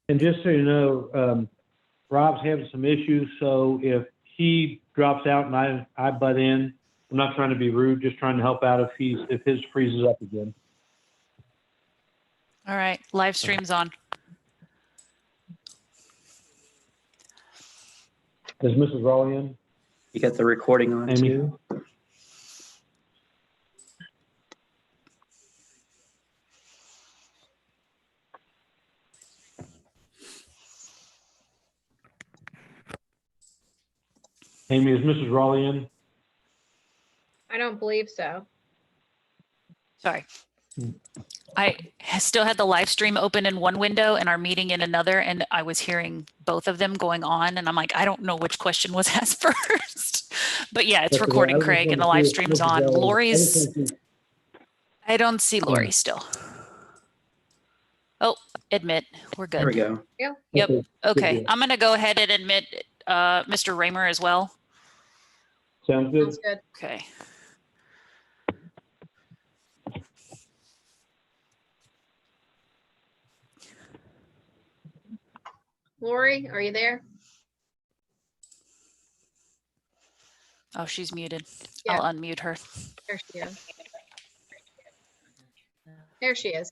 And just so you know, Rob's having some issues, so if he drops out and I butt in, I'm not trying to be rude, just trying to help out if his freezes up again. All right, live stream's on. Is Mrs. Raleigh in? You got the recording on Amy? too. Amy, is Mrs. Raleigh in? I don't believe so. Sorry. I still had the live stream open in one window and our meeting in another, and I was hearing both of them going on, and I'm like, I don't know which question was asked first. But yeah, it's Okay, recording, I just Craig, and the wanted live to see if stream's Mrs. on. Raleigh- Lori's, I don't see Lori still. Oh, admit, we're There we good. go. Yep. good Okay, deal. I'm gonna go ahead and admit Mr. Raymer as well. Sounds good. Sounds good. Okay. Lori, are you there? Oh, she's muted. Yeah. I'll unmute her. There she is. There she is.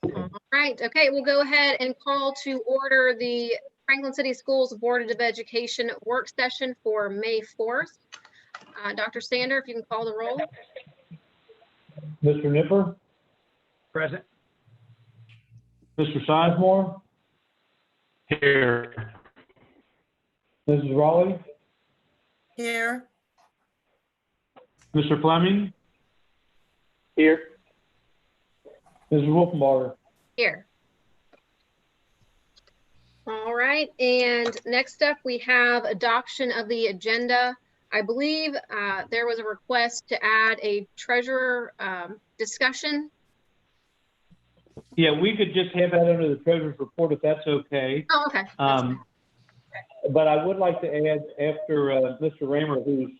All right. Okay, we'll go ahead and call to order the Franklin City Schools Board of Education work session for May 4th. Dr. Sander, if you can call the roll. Mr. Nipper? Present. Mr. Sizemore? Here. Mrs. Raleigh? Here. Mr. Fleming? Here. Mrs. Wolfenbarger? Here. All right, and next up we have adoption of the agenda. I believe there was a request to add a treasurer discussion. Yeah, we could just have that under the treasurer's report if that's okay. Oh, okay. That's fine. But I would like to add, after Mr. Raymer, who's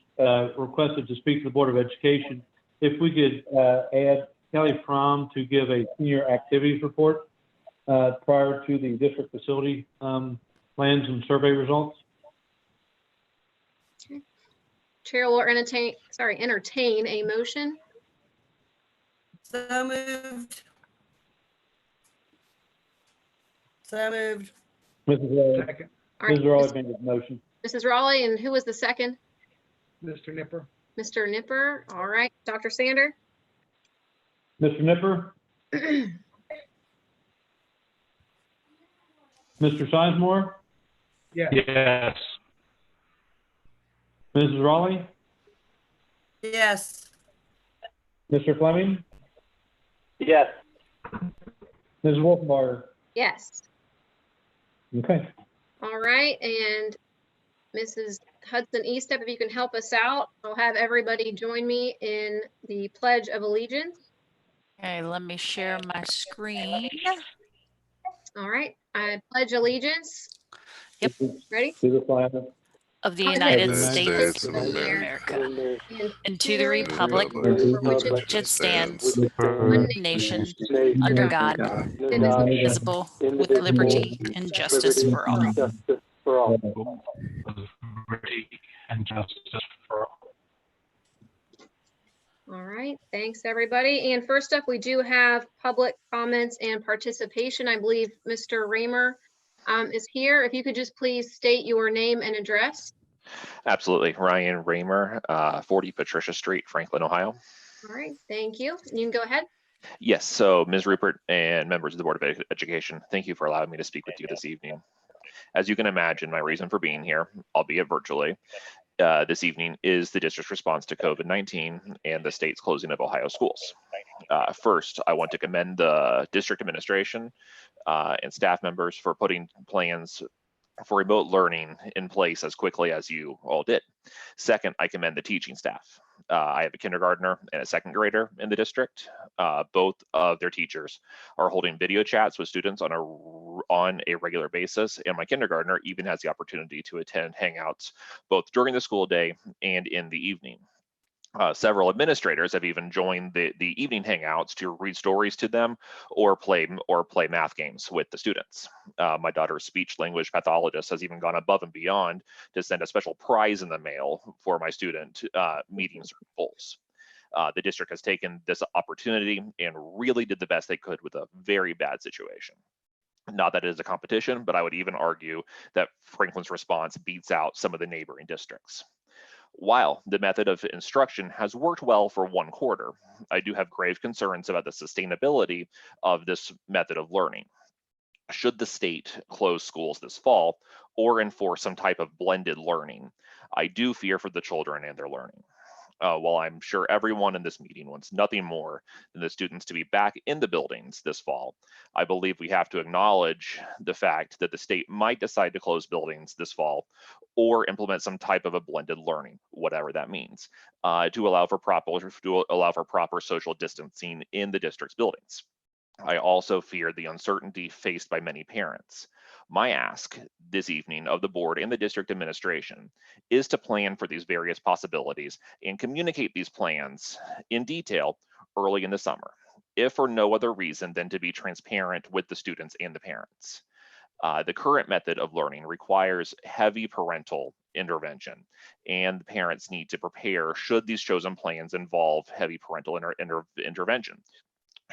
requested to speak to the Board of Education, if we could add Kelly Fromm to give a senior activities report prior to the district facility plans and survey results. Okay. Chair will entertain a motion. So moved. So moved. Mrs. Raleigh, Second. All right, Mrs. Raleigh made the motion. Mrs. Raleigh, and who was the second? Mr. Nipper. Mr. Nipper. All right, Dr. Sander. Mr. Nipper? Mr. Sizemore? Yes. Yes. Mrs. Raleigh? Yes. Mr. Fleming? Yes. Mrs. Wolfenbarger? Yes. Okay. All right, and Mrs. Hudson Eastep, if you can help us out, I'll have everybody join me in the Pledge of Allegiance. Okay, let me share my screen. All right, I pledge allegiance. Yep. Ready? To the flag Of the Okay. United United States States of America. And And to the republic for which it which it stands, one one nation, under God, indivisible, with liberty and justice for all. Liberty and justice for all. All right, thanks, everybody. And first up, we do have public comments and participation. I believe Mr. Raymer is here. If you could just please state your name and address. Absolutely. Ryan Raymer, 40 Patricia Street, Franklin, Ohio. All right, thank you. You can go ahead. Yes, so Ms. Rupert and members of the Board of Education, thank you for allowing me to speak with you this evening. As you can imagine, my reason for being here, albeit virtually, this evening is the district's response to COVID-19 and the state's closing of Ohio schools. First, I want to commend the district administration and staff members for putting plans for remote learning in place as quickly as you all did. Second, I commend the teaching staff. I have a kindergartner and a second grader in the district. Both of their teachers are holding video chats with students on a regular basis, and my kindergartner even has the opportunity to attend hangouts both during the school day and in the evening. Several administrators have even joined the evening hangouts to read stories to them or play math games with the students. My daughter's speech language pathologist has even gone above and beyond to send a special prize in the mail for my student meeting certain goals. The district has taken this opportunity and really did the best they could with a very bad situation. Not that it is a competition, but I would even argue that Franklin's response beats out some of the neighboring districts. While the method of instruction has worked well for 1 quarter, I do have grave concerns about the sustainability of this method of learning. Should the state close schools this fall or enforce some type of blended learning, I do fear for the children and their learning. While I'm sure everyone in this meeting wants nothing more than the students to be back in the buildings this fall, I believe we have to acknowledge the fact that the state might decide to close buildings this fall or implement some type of a blended learning, whatever that means, to allow for proper social distancing in the district's buildings. I also fear the uncertainty faced by many parents. My ask this evening of the board and the district administration is to plan for these various possibilities and communicate these plans in detail early in the summer, if for no other reason than to be transparent with the students and the parents. The current method of learning requires heavy parental intervention, and the parents need to prepare should these chosen plans involve heavy parental intervention.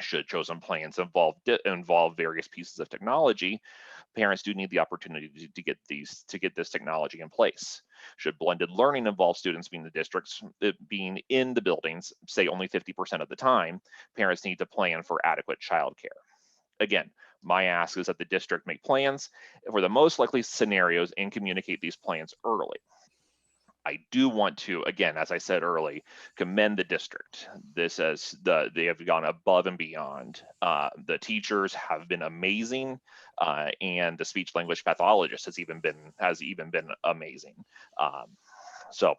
Should chosen plans involve various pieces of technology, parents do need the opportunity to get this technology in place. Should blended learning involve students being being in the buildings, say only 50% of the time, parents need to plan for adequate childcare. Again, my ask is that the district make plans for the most likely scenarios and communicate these plans early. I do want to, again, as I said early, commend the district. They have gone above and beyond. The teachers have been amazing, and the speech language pathologist has even been amazing. So,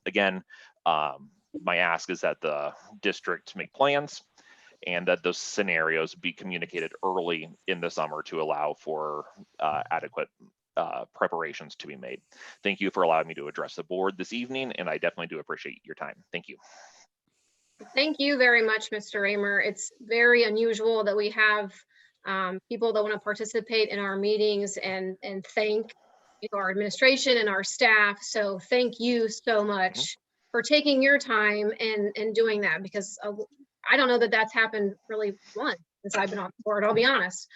again, my ask is that the district make plans and that those scenarios be communicated early in the summer to allow for adequate preparations to be made. Thank you for allowing me to address the board this evening, and I definitely do appreciate your time. Thank you. Thank you very much, Mr. Raymer. It's very unusual that we have people that want to participate in our meetings and thank our administration and our staff. So thank you so much for taking your time and doing that, because I don't know that that's happened really once since I've been on the board, I'll be honest.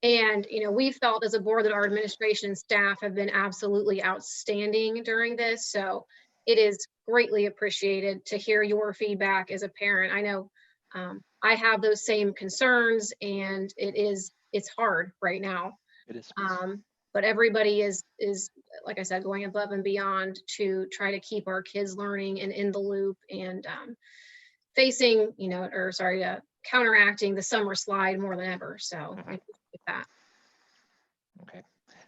And, we felt as a board that our administration staff have been absolutely outstanding during this. So it is greatly appreciated to hear your feedback as a parent. I know I have those same concerns, and it's hard right now. It is. But everybody is, like I said, going above and beyond to try to keep our kids learning and in the loop and counteracting the summer slide more than ever. So I appreciate that. Okay.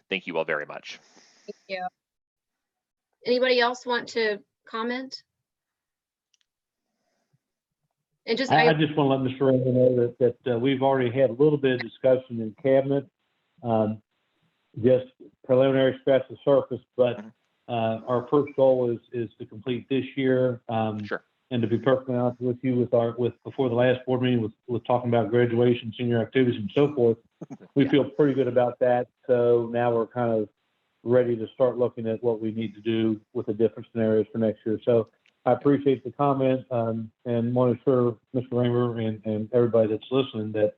Thank you all very much. Thank you. Anybody else want to comment? And just I just want to let Mr. Raymond know that we've already had a little bit of discussion in cabinet, just preliminary scratch the surface, but our first goal is to complete this year. Sure. And to be perfectly honest with you, before the last board meeting with talking about graduation, senior activities, and so forth, we feel pretty good about that. So now we're kind of ready to start looking at what we need to do with the different scenarios for next year. So I appreciate the comment and want to assure Mr. Raymer and everybody that's listening that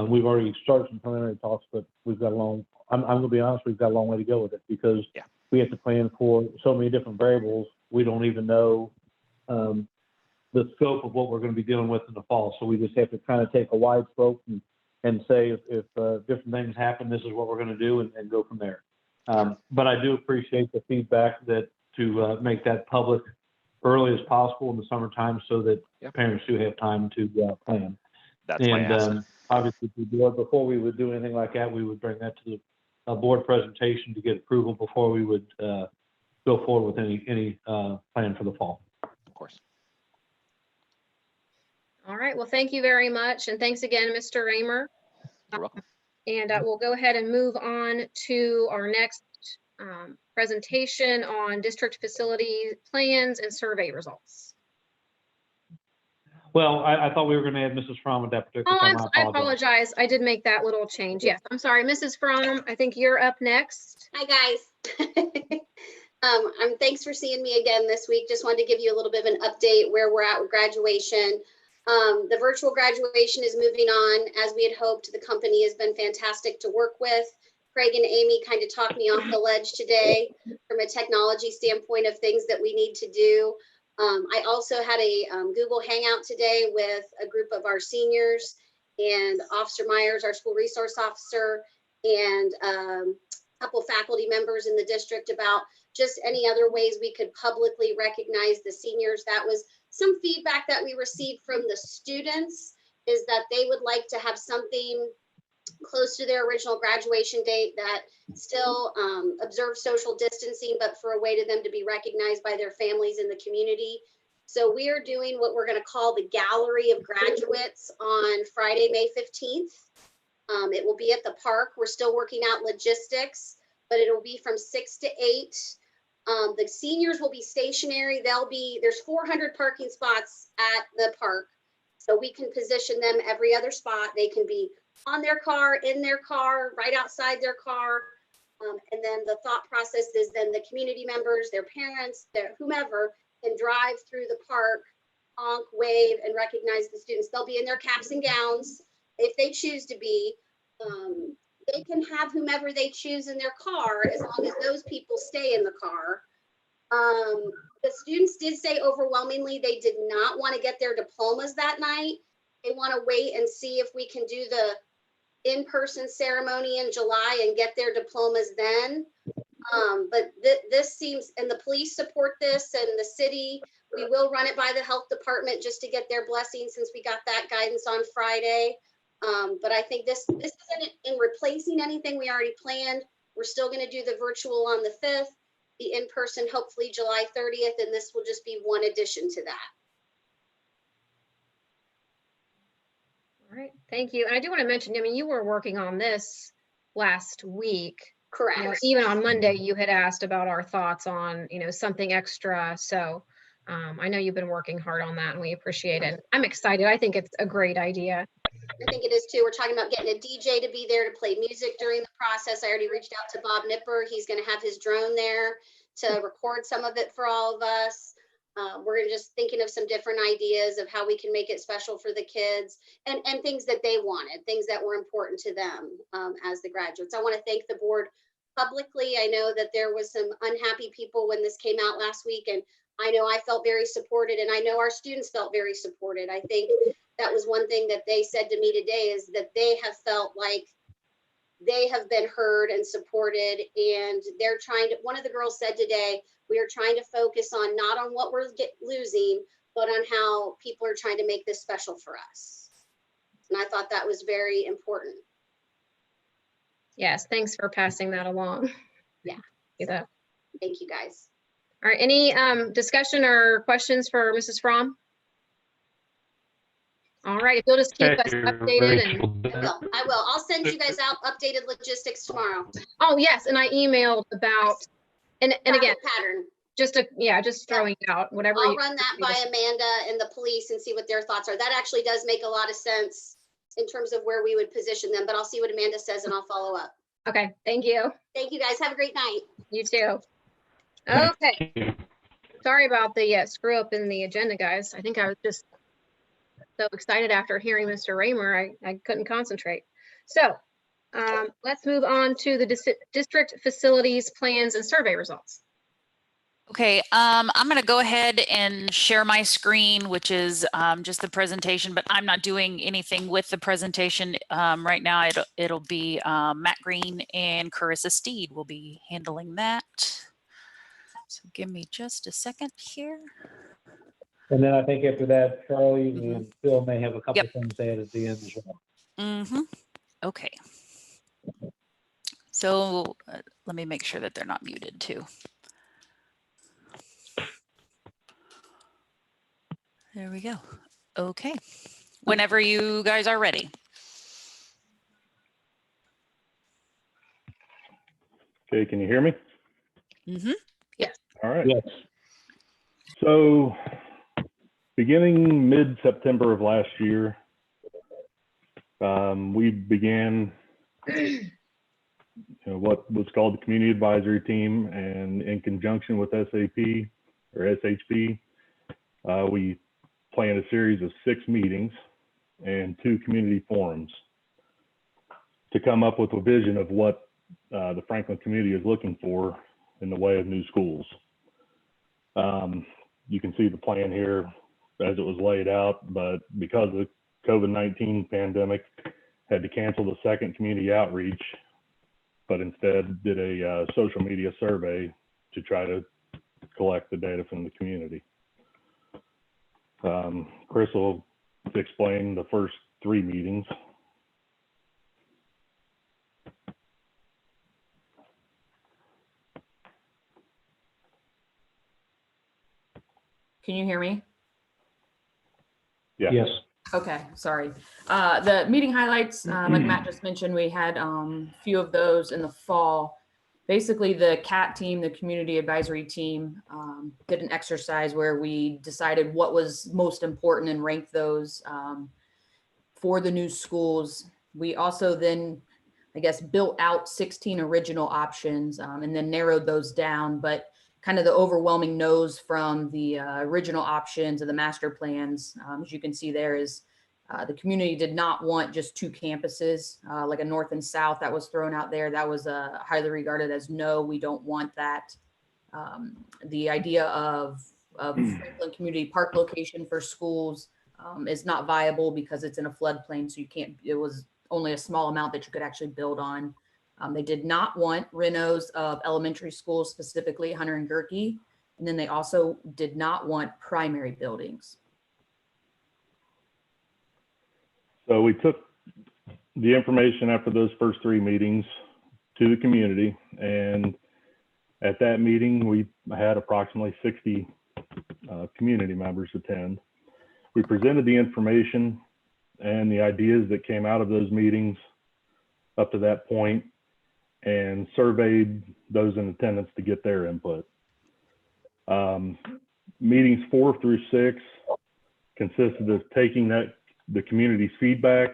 we've already started some preliminary talks, but we've got a long. I'm going to be honest, we've got a long way to go with it because we have to plan for so many different variables. We don't even know the scope of what we're going to be dealing with in the fall. So we just have to kind of take a wide scope and say if different things happen, this is what we're going to do and go from there. But I do appreciate the feedback that to make that public early as possible in the summertime so that parents do have time to plan. That's my ask. Obviously, before we would do anything like that, we would bring that to the board presentation to get approval before we would go forward with any plan for the fall. Of course. All right. Well, thank you very much. And thanks again, Mr. Raymer. You're welcome. And we'll go ahead and move on to our next presentation on district facility plans and survey results. Well, I thought we were going to add Mrs. Fromm at that particular Oh, time. I apologize. I did make that little change. Yes, I'm sorry. Mrs. Fromm, I think you're up next. Hi, guys. Thanks for seeing me again this week. Just wanted to give you a little bit of an update where we're at with graduation. The virtual graduation is moving on as we had hoped. The company has been fantastic to work with. Craig and Amy kind of talked me off the ledge today from a technology standpoint of things that we need to do. I also had a Google Hangout today with a group of our seniors and Officer Myers, our school resource officer, and a couple faculty members in the district about just any other ways we could publicly recognize the seniors. That was some feedback that we received from the students, is that they would like to have something close to their original graduation date that still observes social distancing, but for a way to them to be recognized by their families in the community. So we are doing what we're going to call the Gallery of Graduates on Friday, May 15th. It will be at the park. We're still working out logistics, but it'll be from 6 to 8. The seniors will be stationary. There's 400 parking spots at the park. So we can position them every other spot. They can be on their car, in their car, right outside their car. And then the thought process is then the community members, their parents, their whomever can drive through the park, honk, wave, and recognize the students. They'll be in their caps and gowns if they choose to be. They can have whomever they choose in their car as long as those people stay in the car. The students did say overwhelmingly they did not want to get their diplomas that night. They want to wait and see if we can do the in-person ceremony in July and get their diplomas then. But this seems, and the police support this, and the city, we will run it by the health department just to get their blessing since we got that guidance on Friday. But I think this isn't in replacing anything we already planned. We're still going to do the virtual on the 5th, the in-person hopefully July 30th, and this will just be one addition to that. All right, thank you. And I do want to mention, I mean, you were working on this last week. Correct. You know, even on Monday, you had asked about our thoughts on, you know, something extra. So I know you've been working hard on that and we appreciate it. I'm excited. I think it's a great idea. I think it is too. We're talking about getting a DJ to be there to play music during the process. I already reached out to Bob Nipper. He's going to have his drone there to record some of it for all of us. We're just thinking of some different ideas of how we can make it special for the kids and things that they wanted, things that were important to them as the graduates. I want to thank the board publicly. I know that there was some unhappy people when this came out last week, and I know I felt very supported, and I know our students felt very supported. I think that was one thing that they said to me today, is that they have felt like they have been heard and supported, and they're trying to, one of the girls said today, we are trying to focus on not on what we're losing, but on how people are trying to make this special for us. And I thought that was very important. Yes, thanks for passing that along. Yeah. Do that. Thank you, guys. All right, any discussion or questions for Mrs. Fromm? All right, if you'll just keep us updated and, I will. I'll send you guys out updated logistics tomorrow. oh yes, and I emailed about, and again, Pattern. just throwing it out, whatever. I'll run that by Amanda and the police and see what their thoughts are. That actually does make a lot of sense in terms of where we would position them, but I'll see what Amanda says and I'll follow up. Okay, thank you. Thank you, guys. Have a great night. You too. Okay, sorry about the screw up in the agenda, guys. I think I was just so excited after hearing Mr. Raymer, I couldn't concentrate. So let's move on to the district facilities plans and survey results. Okay, I'm going to go ahead and share my screen, which is just the presentation, but I'm not doing anything with the presentation right now. It'll be Matt Green and Carissa Steed will be handling that. So give me just a second here. And then I think after that, Charlie and Phil may have a couple Yep. of things to add at the end as well. Okay. So let me make sure that they're not muted too. There we go. Okay. Whenever you guys are ready. Okay, can you hear me? Mm-hmm. All right. Yes. So Beginning mid-September of last year, we began what was called the Community Advisory Team, and in conjunction with SAP or SHP, we planned a series of 6 meetings and 2 community forums to come up with a vision of what the Franklin community is looking for in the way of new schools. You can see the plan here as it was laid out, but because of the COVID-19 pandemic, had to cancel the second community outreach, but instead did a social media survey to try to collect the data from the community. Chris will explain the first 3 meetings. Can you hear me? Yeah. Yes. Okay, sorry. The meeting highlights, like Matt just mentioned, we had a few of those in the fall. Basically, the CAT team, the community advisory team, did an exercise where we decided what was most important and ranked those for the new schools. We also then, I guess, built out 16 original options and then narrowed those down. But kind of the overwhelming no's from the original options and the master plans, as you can see there, is the community did not want just 2 campuses, like a north and south that was thrown out there. That was highly regarded as no, we don't want that. The idea of Franklin Community Park location for schools is not viable because it's in a floodplain, so you can't, it was only a small amount that you could actually build on. They did not want renos of elementary schools, specifically Hunter and Gerke. And then they also did not want primary buildings. So we took the information after those first 3 meetings to the community, and at that meeting, we had approximately 60 community members attend. We presented the information and the ideas that came out of those meetings up to that point, and surveyed those in attendance to get their input. Meetings 4 through 6 consisted of taking the community's feedback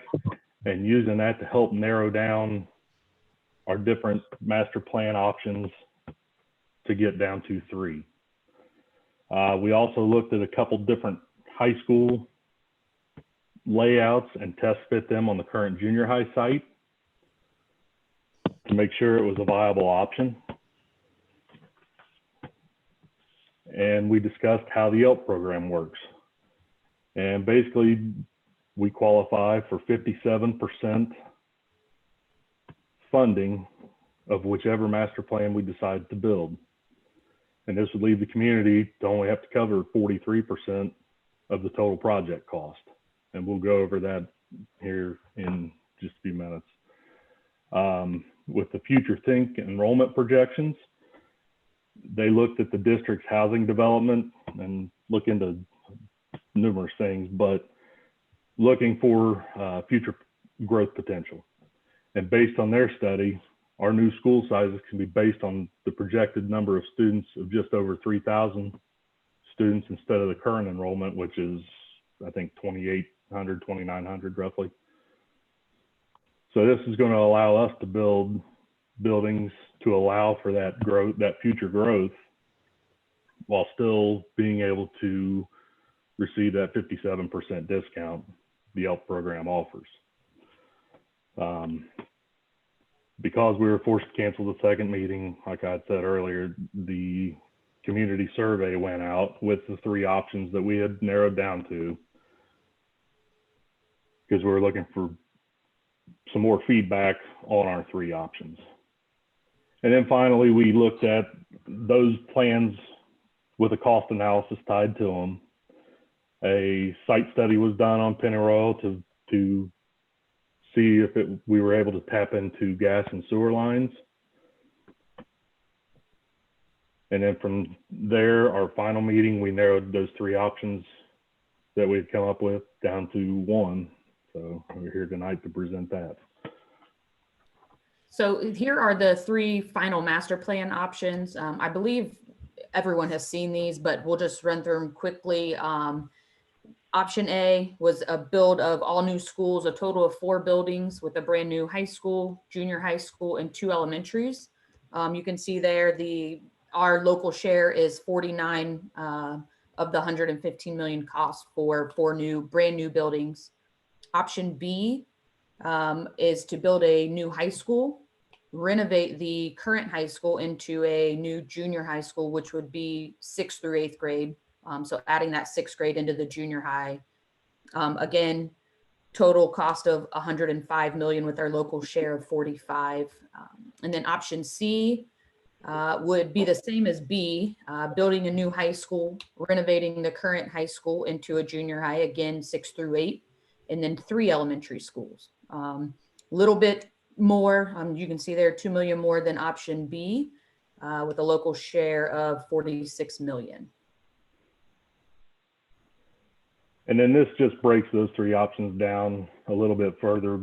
and using that to help narrow down our different master plan options to get down to 3. We also looked at a couple different high school layouts and test fit them on the current junior high site to make sure it was a viable option. And we discussed how the YELP program works. And basically, we qualify for 57% funding of whichever master plan we decide to build. And this would leave the community to only have to cover 43% of the total project cost. And we'll go over that here in just a few minutes. With the Future Think enrollment projections, they looked at the district's housing development and look into numerous things, but looking for future growth potential. And based on their study, our new school sizes can be based on the projected number of students of just over 3,000 students instead of the current enrollment, which is, I think, 2,800, 2,900 roughly. So this is going to allow us to build buildings to allow for that growth, that future growth, while still being able to receive that 57% discount the YELP program offers. Because we were forced to cancel the second meeting, like I said earlier, the community survey went out with the 3 options that we had narrowed down to, because we were looking for some more feedback on our 3 options. And then finally, we looked at those plans with a cost analysis tied to them. A site study was done on Pennyroyal to see if we were able to tap into gas and sewer lines. And then from there, our final meeting, we narrowed those 3 options that we had come up with down to 1. So we're here tonight to present that. So here are the 3 final master plan options. I believe everyone has seen these, but we'll just run through them quickly. Option A was a build of all new schools, a total of 4 buildings with a brand new high school, junior high school, and 2 elementaries. You can see there our local share is 49 of the 115 million cost for 4 brand new buildings. Option B is to build a new high school, renovate the current high school into a new junior high school, which would be 6th through 8th grade. So adding that 6th grade into the junior high. Again, total cost of 105 million with our local share of 45. And then option C would be the same as B, building a new high school, renovating the current high school into a junior high, again, 6 through 8, and then 3 elementary schools. Little bit more, you can see there 2 million more than option B, with a local share of 46 million. And then this just breaks those 3 options down a little bit further.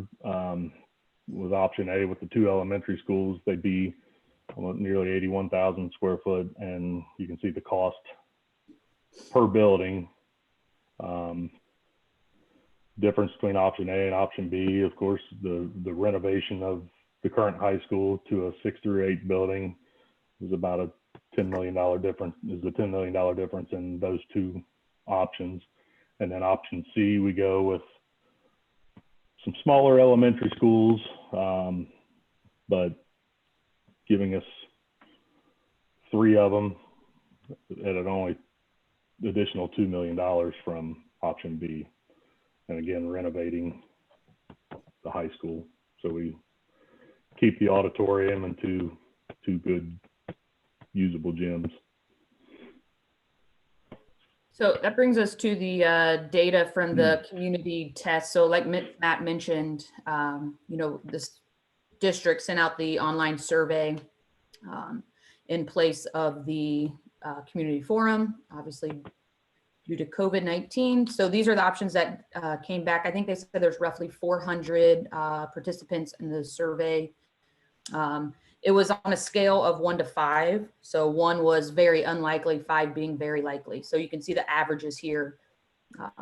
With option A, with the 2 elementary schools, they'd be nearly 81,000 square foot, and you can see the cost per building. Difference between option A and option B, of course, the renovation of the current high school to a 6 through 8 building is about a $10 million difference. Is the $10 million difference in those 2 options. And then option C, we go with some smaller elementary schools, but giving us 3 of them at an only additional $2 million from option B. And again, renovating the high school. So we keep the auditorium and two good usable gyms. So that brings us to the data from the community test. So like Matt mentioned, this district sent out the online survey in place of the community forum, obviously due to COVID-19. So these are the options that came back. I think they said there's roughly 400 participants in the survey. It was on a scale of 1 to 5. So 1 was very unlikely, 5 being very likely. So you can see the averages here.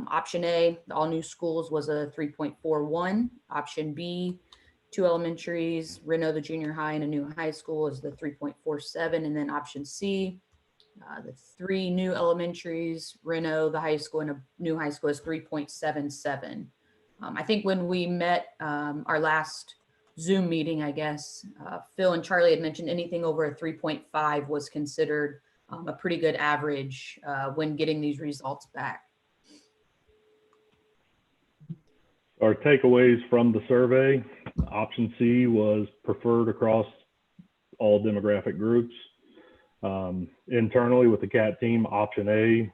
Option A, the all new schools, was a 3.41. Option B, 2 elementaries, reno the junior high and a new high school, is the 3.47. And then option C, the 3 new elementaries, reno the high school and a new high school, is 3.77. I think when we met our last Zoom meeting, I guess, Phil and Charlie had mentioned anything over a 3.5 was considered a pretty good average when getting these results back. Our takeaways from the survey: option C was preferred across all demographic groups. Internally with the CAT team, option A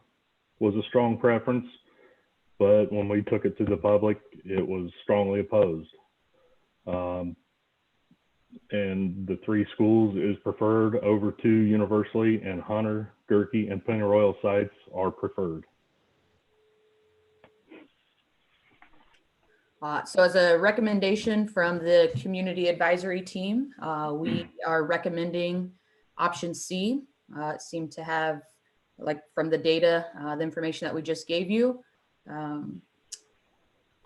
was a strong preference, but when we took it to the public, it was strongly opposed. And the 3 schools is preferred over 2 universally, and Hunter, Gerke, and Pennyroyal sites are preferred. So as a recommendation from the community advisory team, we are recommending option C. It seemed to have, like from the data, the information that we just gave you,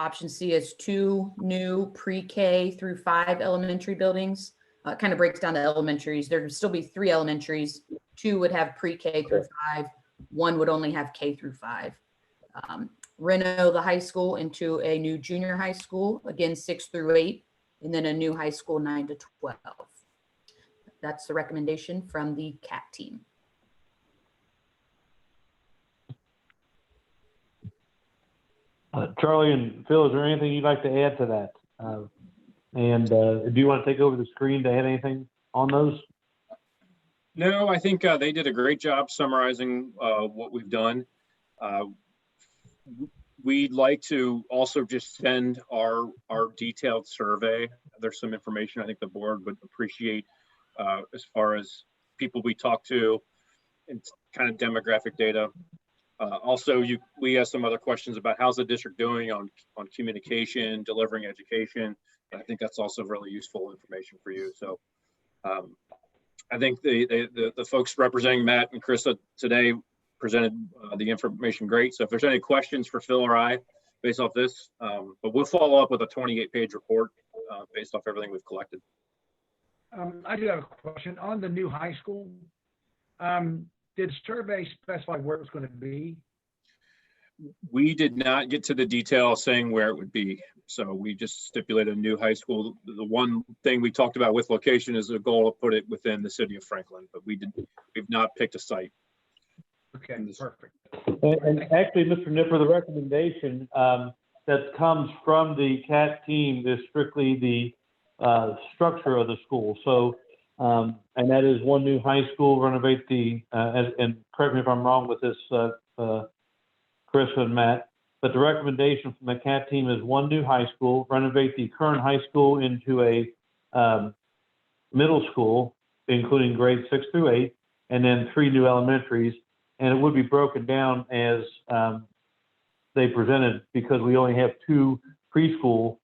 option C is 2 new pre-K through 5 elementary buildings. It kind of breaks down the elementaries. There would still be 3 elementaries. 2 would have pre-K through 5. 1 would only have K through 5. Reno the high school into a new junior high school, again 6 through 8, and then a new high school 9 to 12. That's the recommendation from the CAT team. Charlie and Phil, is there anything you'd like to add to that? And do you want to take over the screen to add anything on those? No, I think they did a great job summarizing what we've done. We'd like to also just send our detailed survey. There's some information I think the board would appreciate as far as people we talk to and kind of demographic data. Also, we have some other questions about how's the district doing on communication, delivering education. I think that's also really useful information for you. So I think the folks representing Matt and Krista today presented the information great. So if there's any questions for Phil or I based off this, but we'll follow up with a 28-page report based off everything we've collected. I do have a question on the new high school. Did survey specify where it was going to be? We did not get to the detail saying where it would be. So we just stipulated a new high school. The one thing we talked about with location is a goal to put it within the city of Franklin, but we've not picked a site. Okay, perfect. And actually, Mr. Nipper, the recommendation that comes from the CAT team is strictly the structure of the school. So, and that is one new high school, renovate the, and correct me if I'm wrong with this, Chris and Matt, but the recommendation from the CAT team is one new high school, renovate the current high school into a middle school, including grades 6 through 8, and then 3 new elementaries. And it would be broken down as they presented, because we only have 2 preschool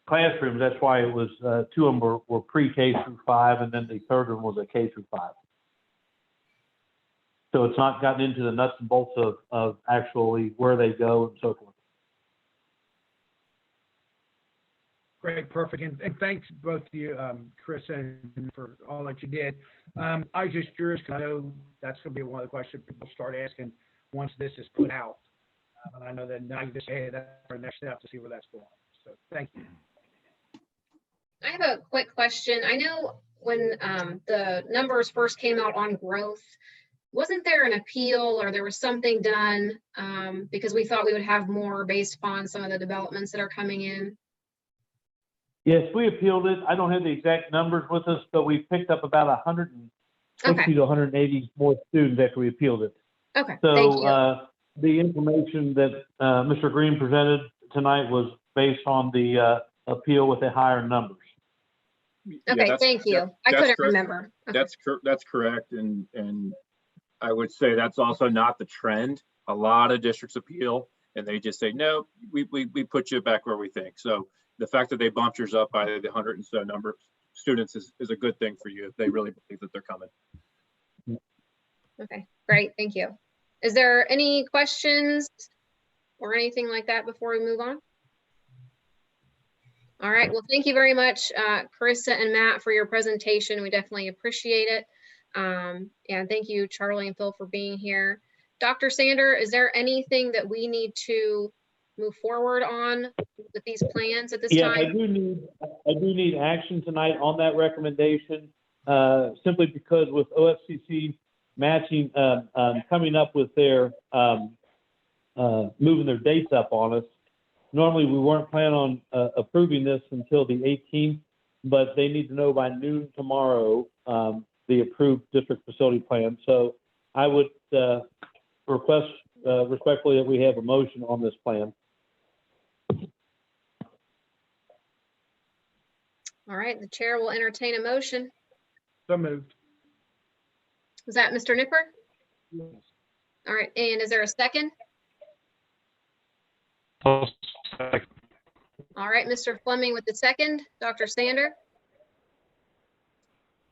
classrooms. That's why it was 2 of them were pre-K through 5, and then the third one was a K through 5. So it's not gotten into the nuts and bolts of actually where they go and so forth. Great, perfect. And thanks both to you, Chris, and for all that you did. I was just curious, because I know that's going to be one of the questions people start asking once this is put out. And I know that now you just say that's our next step to see where that's going. So thank you. I have a quick question. I know when the numbers first came out on growth, wasn't there an appeal or there was something done because we thought we would have more based upon some of the developments that are coming in? Yes, we appealed it. I don't have the exact numbers with us, but we picked up about 160 to 180 more students after we appealed it. Okay, So thank you. the information that Mr. Green presented tonight was based on the appeal with the higher numbers. Okay, thank you. I couldn't remember. Okay. That's correct. And I would say that's also not the trend. A lot of districts appeal and they just say, no, we put you back where we think. So the fact that they bumped yours up by the 100 and so number of students is a good thing for you if they really believe that they're coming. Okay, great, thank you. Is there any questions or anything like that before we move on? All right, well, thank you very much, Carissa and Matt, for your presentation. We definitely appreciate it. And thank you, Charlie and Phil, for being here. Dr. Sander, is there anything that we need to move forward on with these plans at this time? I do need action tonight on that recommendation, simply because with OFCC matching, coming up with their, moving their dates up on us. Normally, we weren't planning on approving this until the 18th, but they need to know by noon tomorrow the approved district facility plan. So I would request respectfully that we have a motion on this plan. All right, the chair will entertain a motion. So moved. Was that Mr. Nipper? Yes. All right, and is there a second? I'll second. All right, Mr. Fleming with the second. Dr. Sander?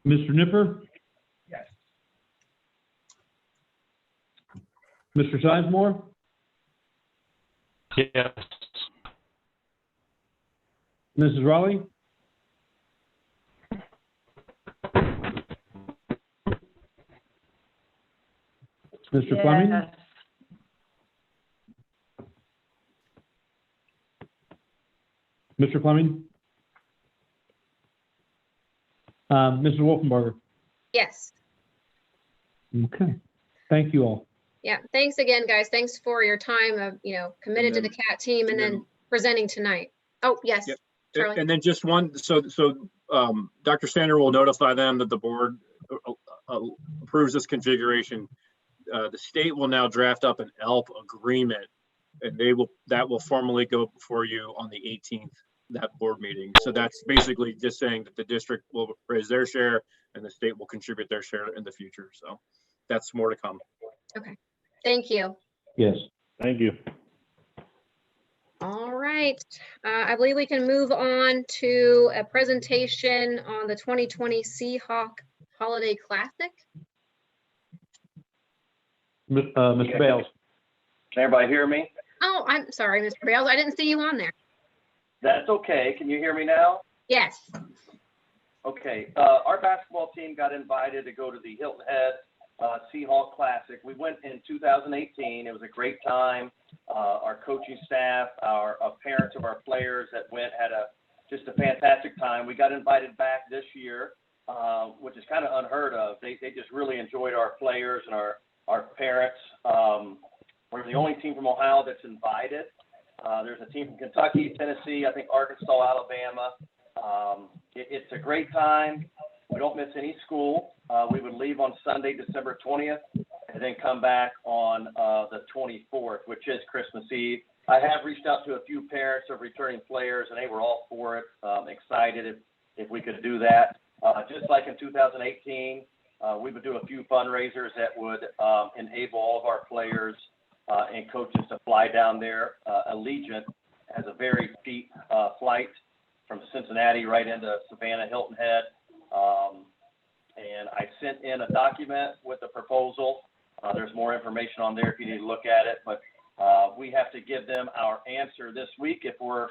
Mr. Nipper? Yes. Mr. Sizemore? Yes. Mrs. Raleigh? Mr. Fleming? Mr. Fleming? Mrs. Wolfenbarger? Yes. Okay. Thank you all. Yeah, thanks again, guys. Thanks for your time of, committed to the CAT team and then presenting tonight. Oh, yes. Yep. Charlie? And then just one, so Dr. Sander will notify them that the board approves this configuration. The state will now draft up an ELP agreement, and that will formally go before you on the 18th, that board meeting. So that's basically just saying that the district will raise their share and the state will contribute their share in the future. So that's more to come. Okay, thank you. Yes. Thank you. All right, I believe we can move on to a presentation on the 2020 Seahawk Holiday Classic. Mr. Bales. Can everybody hear me? Oh, I'm sorry, Mr. Bales. I didn't see you on there. That's okay. Can you hear me now? Yes. Okay. Our basketball team got invited to go to the Hilton Head Seahawk Classic. We went in 2018. It was a great time. Our coaching staff, our parents of our players that went had just a fantastic time. We got invited back this year, which is kind of unheard of. They just really enjoyed our players and our parents. We're the only team from Ohio that's invited. There's a team from Kentucky, Tennessee, I think Arkansas, Alabama. It's a great time. We don't miss any school. We would leave on Sunday, December 20th, and then come back on the 24th, which is Christmas Eve. I have reached out to a few parents of returning players, and they were all for it, excited if we could do that. Just like in 2018, we would do a few fundraisers that would enable all of our players and coaches to fly down there. Allegiant has a very cheap flight from Cincinnati right into Savannah, Hilton Head. And I sent in a document with the proposal. There's more information on there if you need to look at it, but we have to give them our answer this week if we're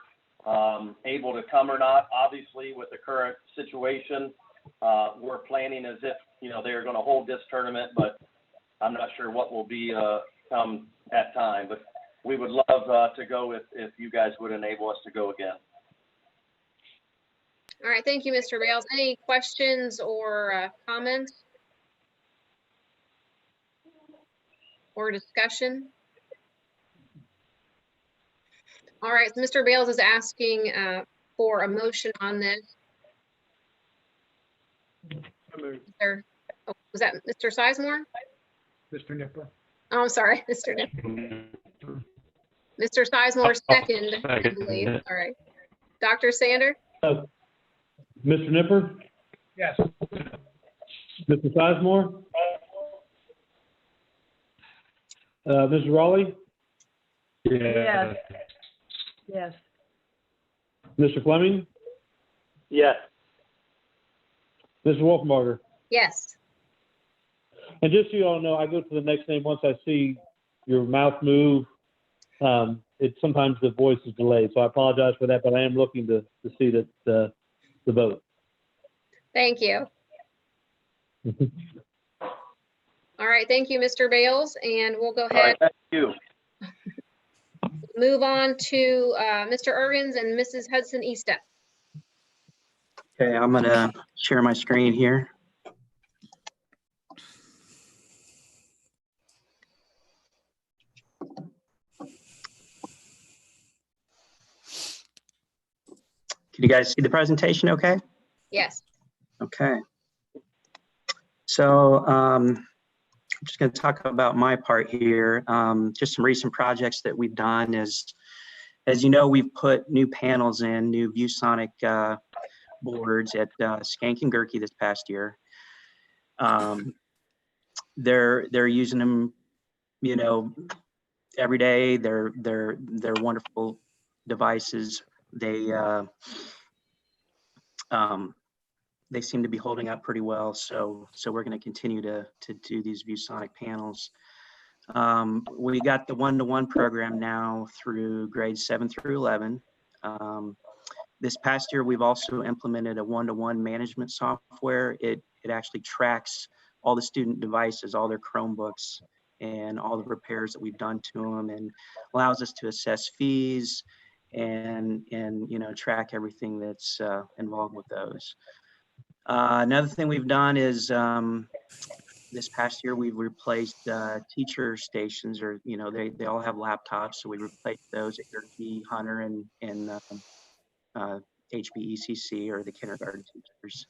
able to come or not. Obviously, with the current situation, we're planning as if, they're going to hold this tournament, but I'm not sure what will be come that time. But we would love to go if you guys would enable us to go again. All right. Thank you, Mr. Bales. Any questions or comments or discussion? All right. So Mr. Bales is asking for a motion on this. Was that Mr. Sizemore? Mr. Nipper. Oh, I'm sorry, Mr. Nipper. Mr. Sizemore, second, I believe. All right. Dr. Sander? Mr. Nipper? Yes. Mr. Sizemore? Mrs. Raleigh? Yes. Yes. Mr. Fleming? Yes. Mrs. Wolfenbarger? Yes. And just so you all know, I go to the next name once I see your mouth move. Sometimes the voice is delayed, so I apologize for that, but I am looking to see that the vote. Thank you. All right. Thank you, Mr. Bales. And we'll go ahead. Thank you. Move on to Mr. Ergens and Mrs. Hudson Eastep. Okay, I'm gonna share my screen here. Can you guys see the presentation okay? Yes. Okay. So I'm just going to talk about my part here. Just some recent projects that we've done is, as you know, we've put new panels in, new ViewSonic boards at Skank and Gerke this past year. They're using them, every day. They're wonderful devices. They seem to be holding up pretty well. So we're going to continue to do these ViewSonic panels. We got the one-to-one program now through grades 7 through 11. This past year, we've also implemented a one-to-one management software. It actually tracks all the student devices, all their Chromebooks, and all the repairs that we've done to them, and allows us to assess fees and track everything that's involved with those. Another thing we've done is this past year we've replaced teacher stations, or they all have laptops, so we replaced those at Gerke, Hunter, and HBECC, or the kindergarten teachers.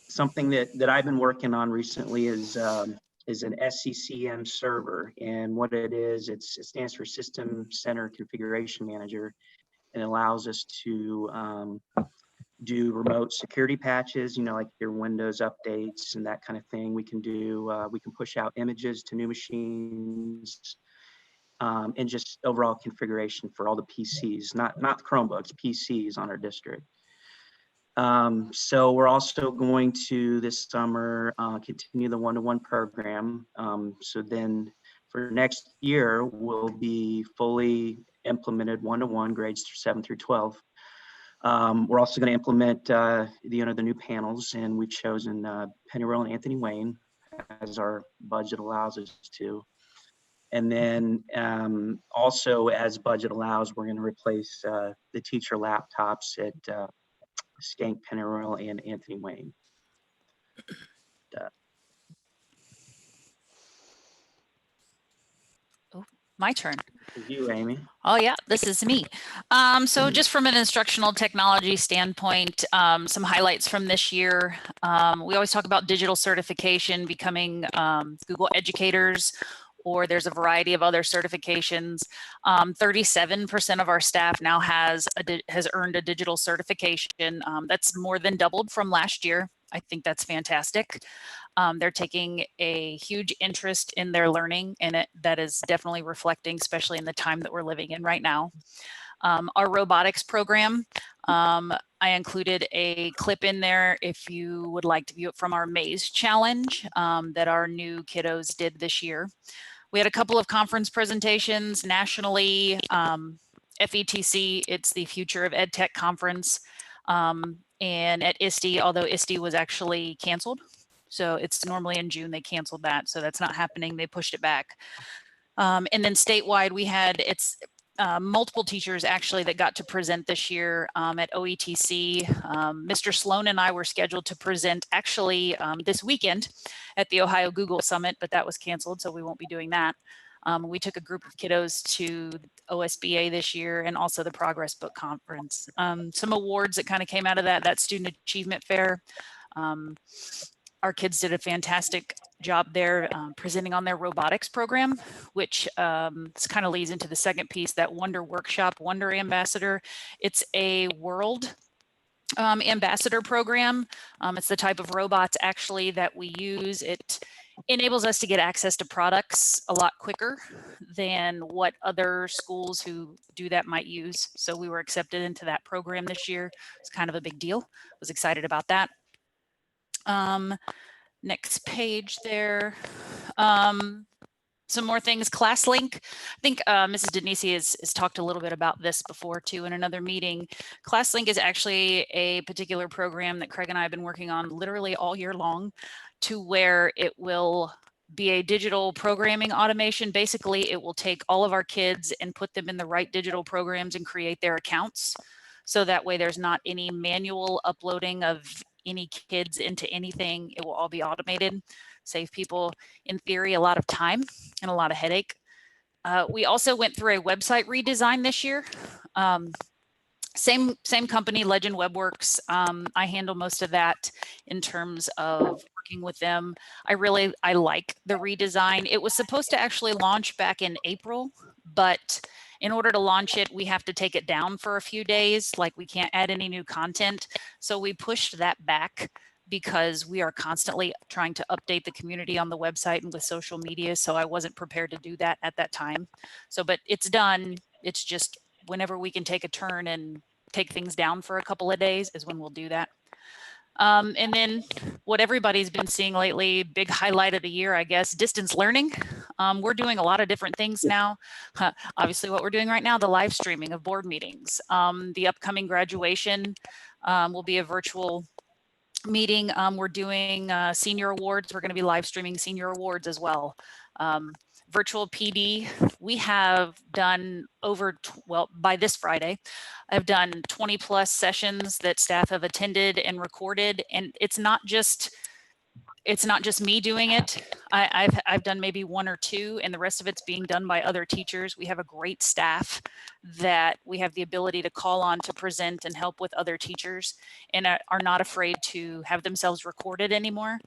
Something that I've been working on recently is an SCCM server, and what it is, it stands for System Center Configuration Manager, and allows us to do remote security patches, like your Windows updates and that kind of thing. We can do, we can push out images to new machines, and just overall configuration for all the PCs, not Chromebooks, PCs on our district. So we're also going to this summer continue the one-to-one program. So then for next year, we'll be fully implemented one-to-one grades 7 through 12. We're also going to implement the new panels, and we've chosen Pennyroyal and Anthony Wayne as our budget allows us to. And then also, as budget allows, we're going to replace the teacher laptops at Skank, Pennyroyal, and Anthony Wayne. My turn. You, Amy. Oh yeah, this is me. So just from an instructional technology standpoint, some highlights from this year. We always talk about digital certification, becoming Google educators, or there's a variety of other certifications. 37% of our staff now has earned a digital certification. That's more than doubled from last year. I think that's fantastic. They're taking a huge interest in their learning, and that is definitely reflecting, especially in the time that we're living in right now. Our robotics program, I included a clip in there if you would like to view it from our Maze Challenge that our new kiddos did this year. We had a couple of conference presentations nationally. FETC, it's the Future of EdTech Conference. And at ISTE, although ISTE was actually canceled. So it's normally in June, they canceled that. So that's not happening, they pushed it back. And then statewide, we had multiple teachers actually that got to present this year at OETC. Mr. Sloan and I were scheduled to present actually this weekend at the Ohio Google Summit, but that was canceled, so we won't be doing that. We took a group of kiddos to OSBA this year and also the Progress Book Conference. Some awards that kind of came out of that Student Achievement Fair. Our kids did a fantastic job there presenting on their robotics program, which kind of leads into the second piece, that Wonder Workshop, Wonder Ambassador. It's a world ambassador program. It's the type of robots actually that we use. It enables us to get access to products a lot quicker than what other schools who do that might use. So we were accepted into that program this year. It's kind of a big deal. I was excited about that. Next page there. Some more things. ClassLink. I think Mrs. Denisi has talked a little bit about this before too in another meeting. ClassLink is actually a particular program that Craig and I have been working on literally all year long, to where it will be a digital programming automation. Basically, it will take all of our kids and put them in the right digital programs and create their accounts. So that way there's not any manual uploading of any kids into anything. It will all be automated, save people, in theory, a lot of time and a lot of headache. We also went through a website redesign this year. Same company, Legend WebWorks. I handle most of that in terms of working with them. I like the redesign. It was supposed to actually launch back in April, but in order to launch it, we have to take it down for a few days. Like, we can't add any new content. So we pushed that back because we are constantly trying to update the community on the website and with social media. So I wasn't prepared to do that at that time. So, but it's done. It's just whenever we can take a turn and take things down for a couple of days is when we'll do that. And then what everybody's been seeing lately, big highlight of the year, I guess, distance learning. We're doing a lot of different things now. Obviously, what we're doing right now, the live streaming of board meetings. The upcoming graduation will be a virtual meeting. We're doing senior awards. We're going to be live streaming senior awards as well. Virtual PD, we have done by this Friday, I've done 20 plus sessions that staff have attended and recorded. And it's not just me doing it. I've done maybe one or two, and the rest of it's being done by other teachers. We have a great staff that we have the ability to call on to present and help with other teachers, and are not afraid to have themselves recorded anymore.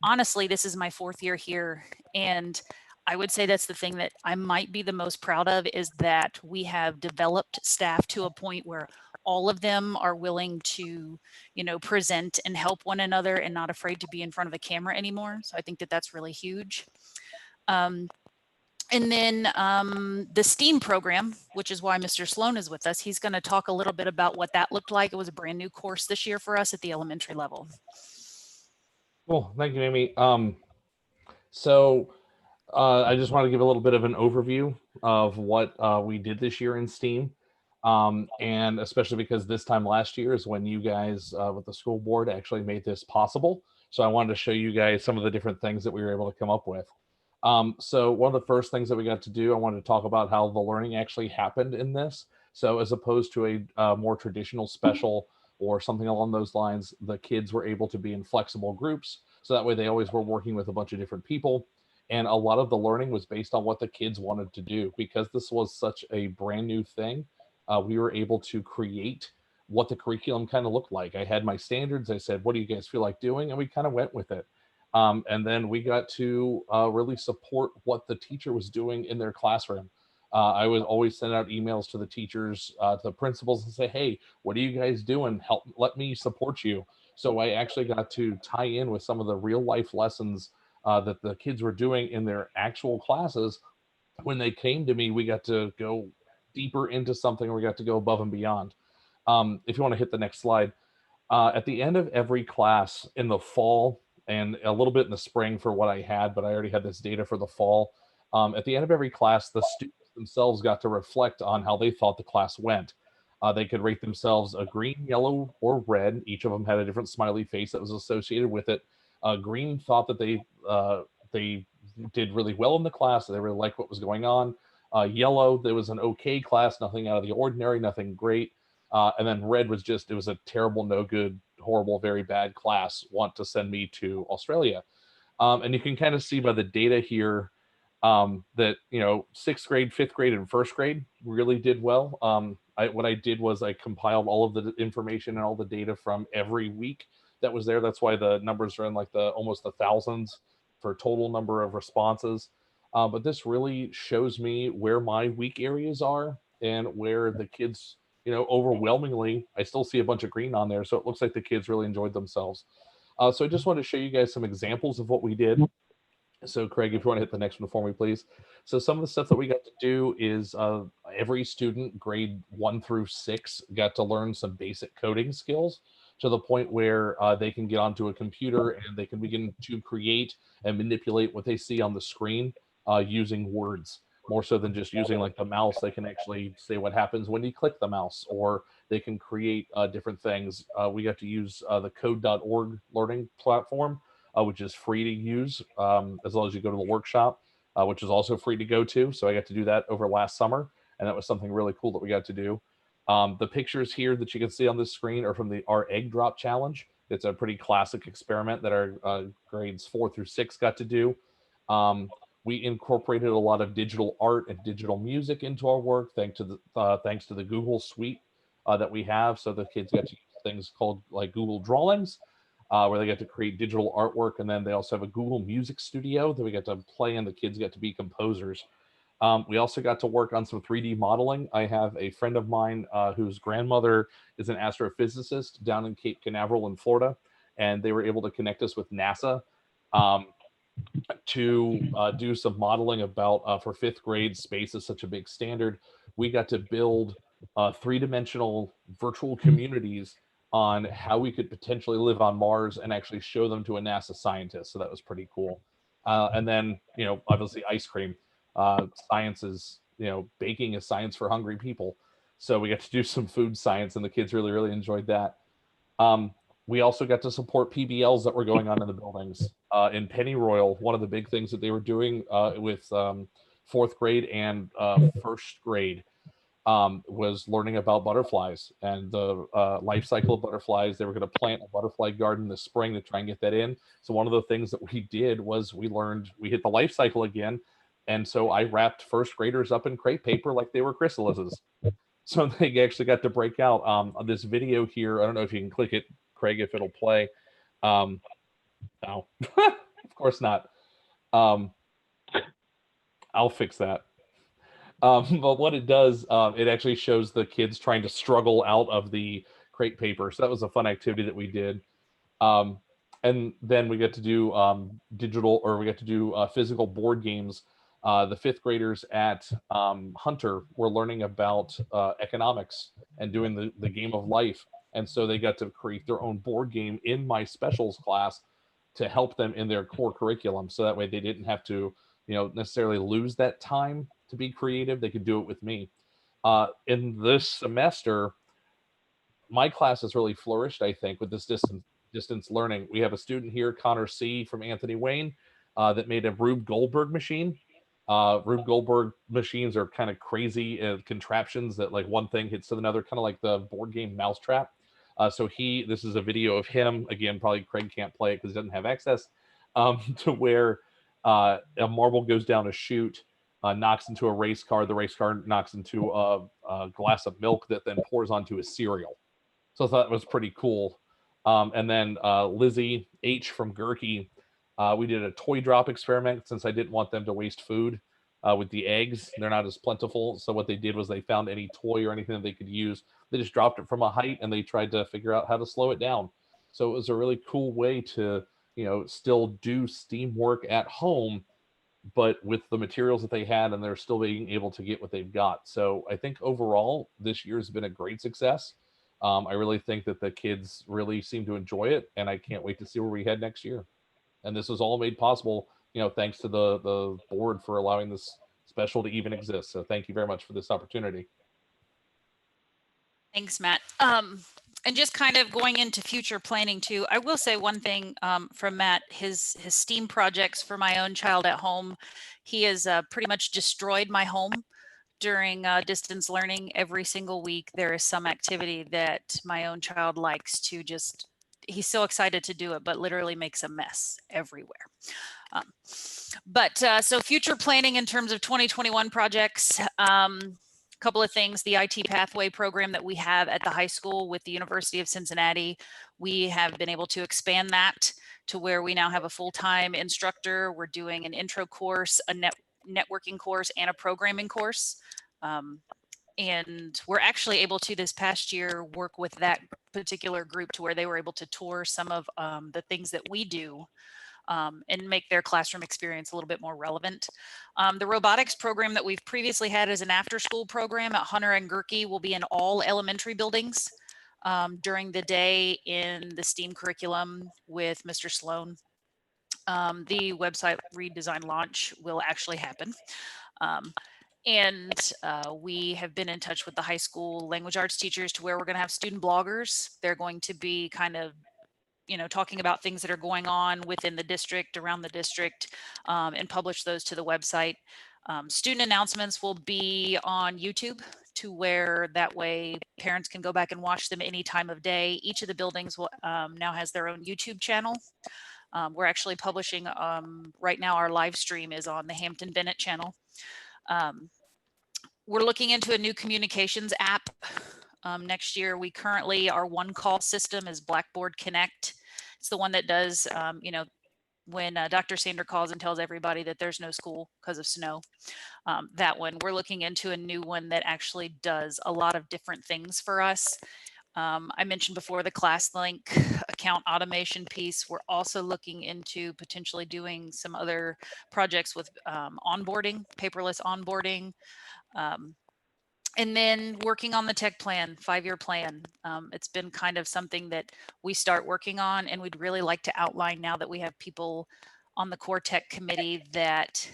Honestly, this is my 4th year here, and I would say that's the thing that I might be the most proud of, is that we have developed staff to a point where all of them are willing to, present and help one another and not afraid to be in front of a camera anymore. So I think that that's really huge. And then the STEAM program, which is why Mr. Sloan is with us, he's going to talk a little bit about what that looked like. It was a brand new course this year for us at the elementary level. Cool. Thank you, Amy. I just want to give a little bit of an overview of what we did this year in STEAM. And especially because this time last year is when you guys with the school board actually made this possible. So I wanted to show you guys some of the different things that we were able to come up with. So one of the first things that we got to do, I wanted to talk about how the learning actually happened in this. So as opposed to a more traditional special or something along those lines, the kids were able to be in flexible groups. So that way they always were working with a bunch of different people. And a lot of the learning was based on what the kids wanted to do. Because this was such a brand new thing, we were able to create what the curriculum kind of looked like. I had my standards. I said, what do you guys feel like doing? And we kind of went with it. And then we got to really support what the teacher was doing in their classroom. I would always send out emails to the teachers, to the principals, and say, hey, what are you guys doing? Let me support you. So I actually got to tie in with some of the real life lessons that the kids were doing in their actual classes. When they came to me, we got to go deeper into something. We got to go above and beyond. If you want to hit the next slide, at the end of every class in the fall and a little bit in the spring for what I had, but I already had this data for the fall. At the end of every class, the students themselves got to reflect on how they thought the class went. They could rate themselves a green, yellow, or red. Each of them had a different smiley face that was associated with it. Green thought that they did really well in the class. They really liked what was going on. Yellow, there was an okay class, nothing out of the ordinary, nothing great. And then red was just, it was a terrible, no good, horrible, very bad class, want to send me to Australia. And you can kind of see by the data here that, you know, 6th grade, 5th grade, and 1st grade really did well. What I did was I compiled all of the information and all the data from every week that was there. That's why the numbers are in like the almost the thousands for total number of responses. But this really shows me where my weak areas are and where the kids, you know, overwhelmingly, I still see a bunch of green on there. So it looks like the kids really enjoyed themselves. So I just wanted to show you guys some examples of what we did. So Craig, if you want to hit the next one for me, please. So some of the stuff that we got to do is every student grade 1 through 6 got to learn some basic coding skills to the point where they can get onto a computer and they can begin to create and manipulate what they see on the screen using words. More so than just using like the mouse, they can actually say what happens when you click the mouse, or they can create different things. We got to use the code.org learning platform, which is free to use as long as you go to the workshop, which is also free to go to. So I got to do that over last summer, and that was something really cool that we got to do. The pictures here that you can see on this screen are from our egg drop challenge. It's a pretty classic experiment that our grades 4 through 6 got to do. We incorporated a lot of digital art and digital music into our work, thanks to the Google Suite that we have. So the kids got to use things called like Google Drawings, where they get to create digital artwork. And then they also have a Google Music Studio that we get to play in. The kids get to be composers. We also got to work on some 3D modeling. I have a friend of mine whose grandmother is an astrophysicist down in Cape Canaveral in Florida, and they were able to connect us with NASA to do some modeling about, for 5th grade, space is such a big standard. We got to build 3-dimensional virtual communities on how we could potentially live on Mars and actually show them to a NASA scientist. So that was pretty cool. And then, you know, obviously ice cream. Science is, you know, baking is science for hungry people. So we got to do some food science, and the kids really, really enjoyed that. We also got to support PBLs that were going on in the buildings. In Pennyroyal, one of the big things that they were doing with 4th grade and 1st grade was learning about butterflies and the life cycle of butterflies. They were going to plant a butterfly garden this spring to try and get that in. So one of the things that we did was we hit the life cycle again. And so I wrapped 1st graders up in crepe paper like they were chrysalises. So they actually got to break out on this video here. I don't know if you can click it, Craig, if it'll play. No, of course not. I'll fix that. But what it does, it actually shows the kids trying to struggle out of the crepe paper. So that was a fun activity that we did. And then we get to do physical board games The fifth graders at Hunter were learning about economics and doing the game of life. And so they got to create their own board game in my specials class to help them in their core curriculum. So that way they didn't have to, necessarily lose that time to be creative. They could do it with me. In this semester, my class has really flourished, I think, with this distance learning. We have a student here, Connor C. from Anthony Wayne, that made a Rube Goldberg machine. Rube Goldberg machines are kind of crazy contraptions that like one thing hits to another, kind of like the board game Mousetrap. So this is a video of him. Again, probably Craig can't play it because he doesn't have access, to where a marble goes down a chute, knocks into a race car. The race car knocks into a glass of milk that then pours onto a cereal. So I thought it was pretty cool. And then Lizzie H. from Gerke, we did a toy drop experiment since I didn't want them to waste food with the eggs. They're not as plentiful. So what they did was they found any toy or anything that they could use. They just dropped it from a height and they tried to figure out how to slow it down. So it was a really cool way to, still do STEAM work at home, but with the materials that they had, and they're still being able to get what they've got. So I think overall, this year has been a great success. I really think that the kids really seem to enjoy it, and I can't wait to see where we head next year. And this was all made possible, thanks to the board for allowing this special to even exist. So thank you very much for this opportunity. Thanks, Matt. And just kind of going into future planning too, I will say one thing from Matt, his STEAM projects for my own child at home, he has pretty much destroyed my home during distance learning. Every single week, there is some activity that my own child likes to just, he's so excited to do it, but literally makes a mess everywhere. So future planning in terms of 2021 projects, couple of things. The IT pathway program that we have at the high school with the University of Cincinnati, we have been able to expand that to where we now have a full-time instructor. We're doing an intro course, a networking course, and a programming course. And we're actually able to this past year work with that particular group to where they were able to tour some of the things that we do and make their classroom experience a little bit more relevant. The robotics program that we've previously had as an after-school program at Hunter and Gerke will be in all elementary buildings during the day in the STEAM curriculum with Mr. Sloan. The website redesign launch will actually happen. And we have been in touch with the high school language arts teachers to where we're going to have student bloggers. They're going to be kind of talking about things that are going on within the district, around the district, and publish those to the website. Student announcements will be on YouTube to where that way parents can go back and watch them any time of day. Each of the buildings will now has their own YouTube channel. We're actually publishing right now, our live stream is on the Hampton Bennett channel. We're looking into a new communications app. Next year, we currently, our one call system is Blackboard Connect. It's the one that does, when Dr. Sander calls and tells everybody that there's no school because of snow. That one, we're looking into a new one that actually does a lot of different things for us. I mentioned before the ClassLink account automation piece. We're also looking into potentially doing some other projects with onboarding, paperless onboarding. And then working on the tech plan, 5-year plan. It's been kind of something that we start working on, and we'd really like to outline now that we have people on the core tech committee that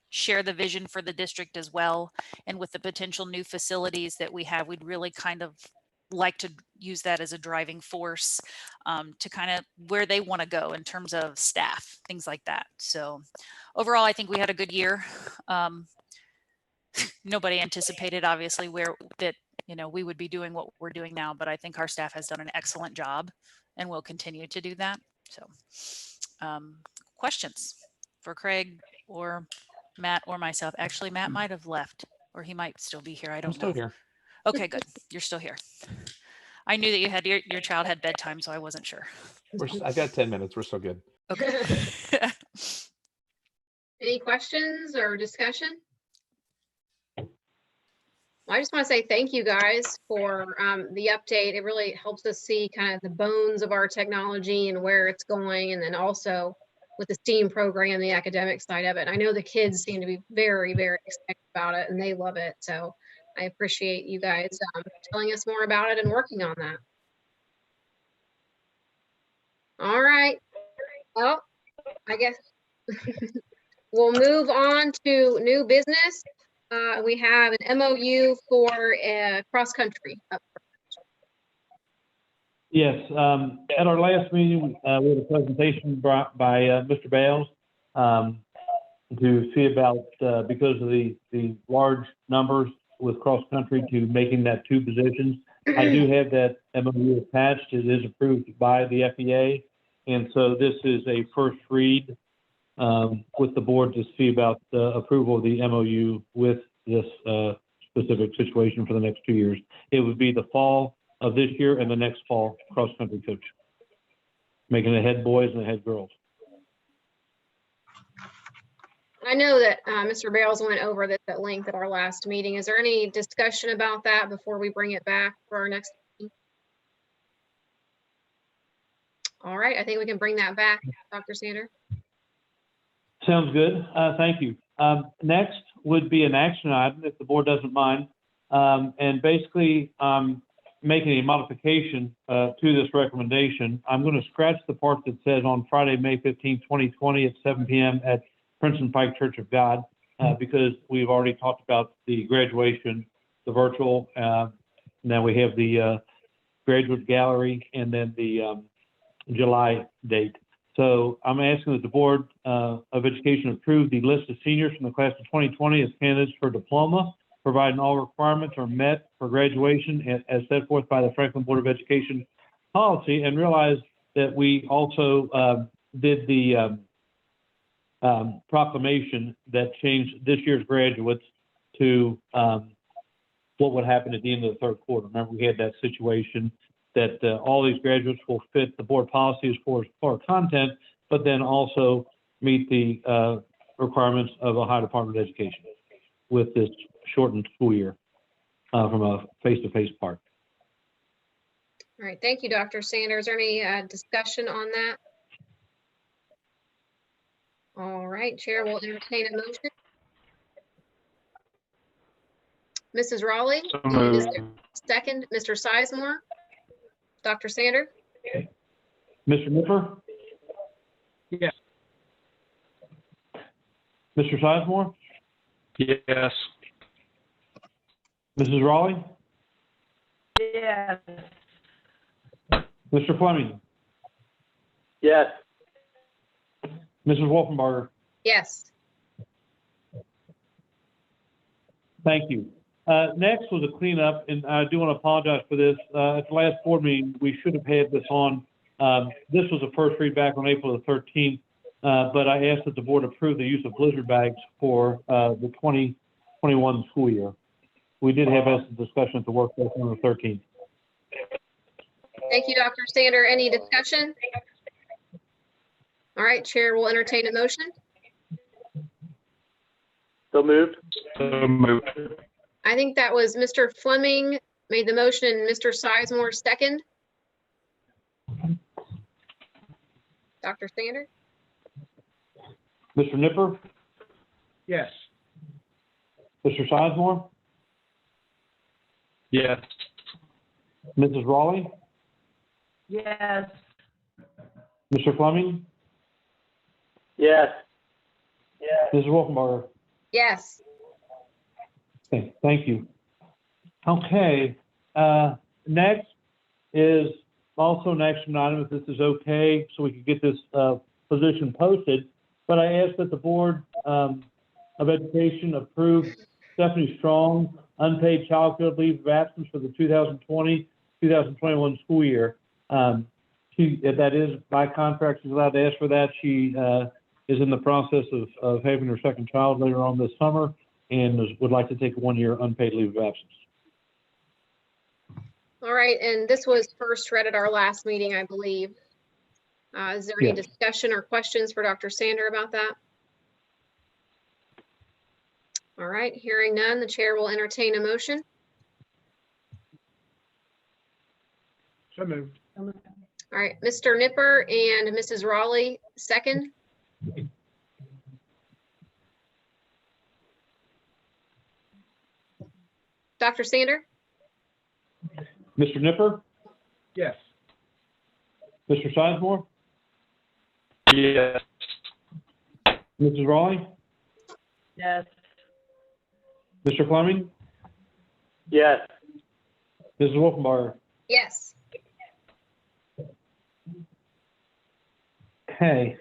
share the vision for the district as well. And with the potential new facilities that we have, we'd really kind of like to use that as a driving force to kind of where they want to go in terms of staff, things like that. So overall, I think we had a good year. Nobody anticipated obviously we would be doing what we're doing now, but I think our staff has done an excellent job and will continue to do that. So questions for Craig or Matt or myself? Actually, Matt might have left, or he might still be here. I don't know. I'm still here. Okay, good. You're still here. I knew that you had your child had bedtime, so I wasn't sure. I got 10 minutes. We're still good. Okay. Any questions or discussion? I just want to say thank you guys for the update. It really helps us see kind of the bones of our technology and where it's going. And then also with the STEAM program, the academic side of it. I know the kids seem to be very, very excited about it and they love it. So I appreciate you guys telling us more about it and working on that. All right. Well, I guess we'll move on to new business. We have an MOU for cross country. Yes, at our last meeting, we had a presentation brought by Mr. Bales to see about, because of the large numbers with cross-country, to making that 2 positions. I do have that MOU attached. It is approved by the FEA. And so this is a first read with the board to see about the approval of the MOU with this specific situation for the next 2 years. It would be the fall of this year and the next fall cross-country coach, making the head boys and the head girls. I know that Mr. Bales went over this at length at our last meeting. Is there any discussion about that before we bring it back for our next meeting? All right, I think we can bring that back, Dr. Sander. Sounds good. Thank you. Next would be an action item, if the board doesn't mind. And basically, making a modification to this recommendation. I'm going to scratch the part that says on Friday, May 15, 2020 at 7 p.m. at Princeton Pike Church of God, because we've already talked about the graduation, the virtual. Now we have the graduate gallery and then the July date. So I'm asking that the Board of Education approve the list of seniors from the class of 2020 as candidates for diploma, providing all requirements are met for graduation as set forth by the Franklin Board of Education policy, and realize that we also did the proclamation that changed this year's graduates to what would happen at the end of the third quarter. Remember, we had that situation that all these graduates will fit the board policies for content, but then also meet the requirements of Ohio Department of Education with this shortened school year from a face-to-face part. All right, thank you, Dr. Sanders. Is there any discussion on that? All right, Chair will entertain a motion. Mrs. Raleigh, and is there a second? Mr. Sizemore? Dr. Sander? Mr. Nipper? Yes. Mr. Sizemore? Yes. Mrs. Raleigh? Yes. Mr. Fleming? Yes. Mrs. Wolfenbarger? Yes. Thank you. Next was a cleanup, and I do want to apologize for this. At the last board meeting, we should have had this on. This was a first read back on April the 13th, but I asked that the board approve the use of blizzard bags for the 2021 school year. We did have a discussion at the work session on the 13th. Thank you, Dr. Sander. Any discussion? All right, Chair will entertain a motion. So moved. So moved. I think that was Mr. Fleming made the motion and Mr. Sizemore second. Dr. Sander? Mr. Nipper? Yes. Mr. Sizemore? Yes. Mrs. Raleigh? Yes. Mr. Fleming? Yes. Yes. Mrs. Wolfenbarger? Yes. Okay, thank you. Okay, next is also an action item, if this is okay, so we can get this position posted. But I ask that the Board of Education approve Stephanie Strong unpaid childcare leave of absence for the 2020-2021 school year. That is by contract, she's allowed to ask for that. She is in the process of having her second child later on this summer, and would like to take a 1-year unpaid leave of absence. All right, and this was first read at our last meeting, I believe. Is there any discussion or questions for Dr. Sander about that? All right, hearing none, the chair will entertain a motion. So moved. All right, Mr. Nipper and Mrs. Raleigh, second. Dr. Sander? Mr. Nipper, Yes. Mr. Sizemore, Yes. Mrs. Raleigh, Yes. Mr. Fleming, Yes. Mrs. Wolfenbarger. Yes. Okay,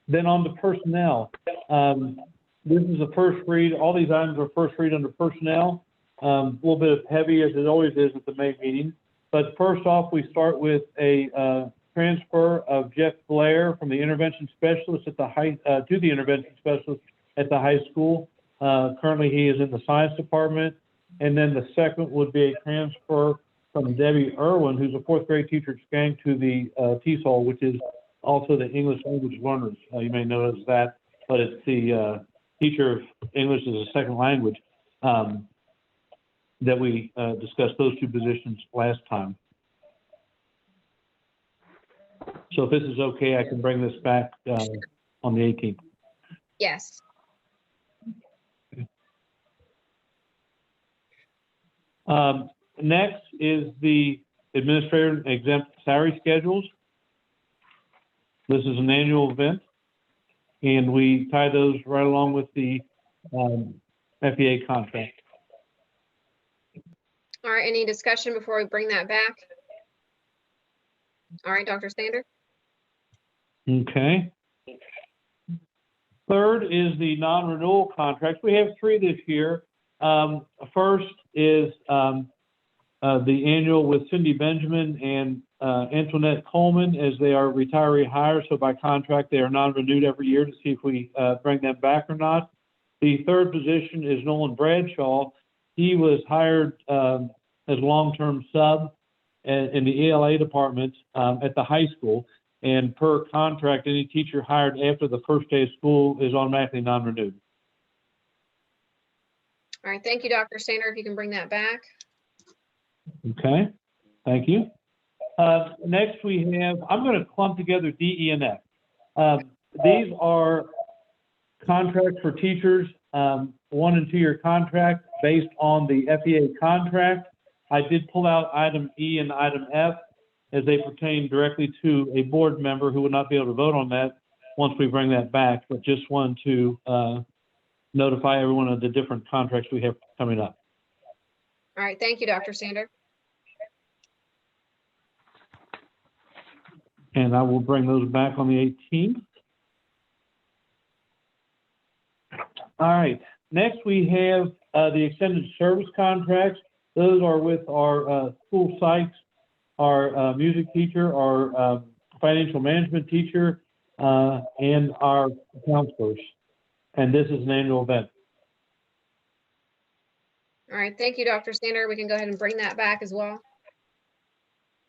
then on to personnel. This is a first read. All these items are first read under personnel. A little bit of heavy, as it always is at the May meeting. But first off, we start with a transfer of Jeff Blair from the intervention specialist at the to the intervention specialist at the high school. Currently, he is in the science department. And then the second would be a transfer from Debbie Irwin, who's a fourth grade teacher at Skank, to the TESOL, which is also the English language learners. You may know it as that, but it's the teacher of English as a second language that we discussed those two positions last time. So if this is okay, I can bring this back on the 18th. Yes. Next is the administrator exempt salary schedules. This is an annual event, and we tie those right along with the FEA contract. All right, any discussion before we bring that back? All right, Dr. Sander? Okay. Third is the non-renewal contracts. We have 3 this year. First is the annual with Cindy Benjamin and Antoinette Coleman, as they are retiree hires. So by contract, they are non-renewed every year to see if we bring them back or not. The third position is Nolan Bradshaw. He was hired as long-term sub in the ELA department at the high school. And per contract, any teacher hired after the first day of school is automatically non-renewed. All right, thank you, Dr. Sander, if you can bring that back. Okay, thank you. Next we have, I'm going to clump together D, E, and F. These are contracts for teachers, 1 and 2 year contract based on the FEA contract. I did pull out item E and item F as they pertain directly to a board member who would not be able to vote on that once we bring that back, but just wanted to notify everyone of the different contracts we have coming up. All right, thank you, Dr. Sander. And I will bring those back on the 18th. All right, next we have the extended service contracts. Those are with our school sites, our music teacher, our financial management teacher, and our counselors. And this is an annual event. All right, thank you, Dr. Sander. We can go ahead and bring that back as well.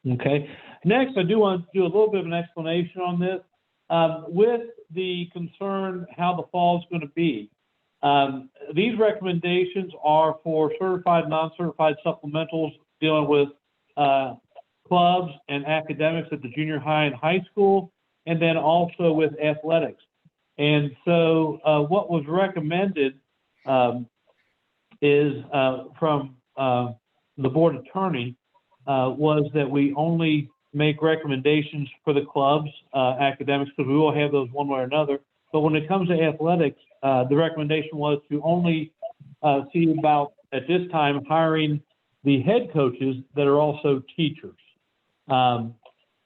Okay. Next, I do want to do a little bit of an explanation on this. With the concern how the fall is going to be, these recommendations are for certified, non-certified supplementals dealing with clubs and academics at the junior high and high school, and then also with athletics. And so what was recommended is from the board attorney was that we only make recommendations for the clubs, academics, because we will have those one way or another. But when it comes to athletics, the recommendation was to only see about, at this time, hiring the head coaches that are also teachers. And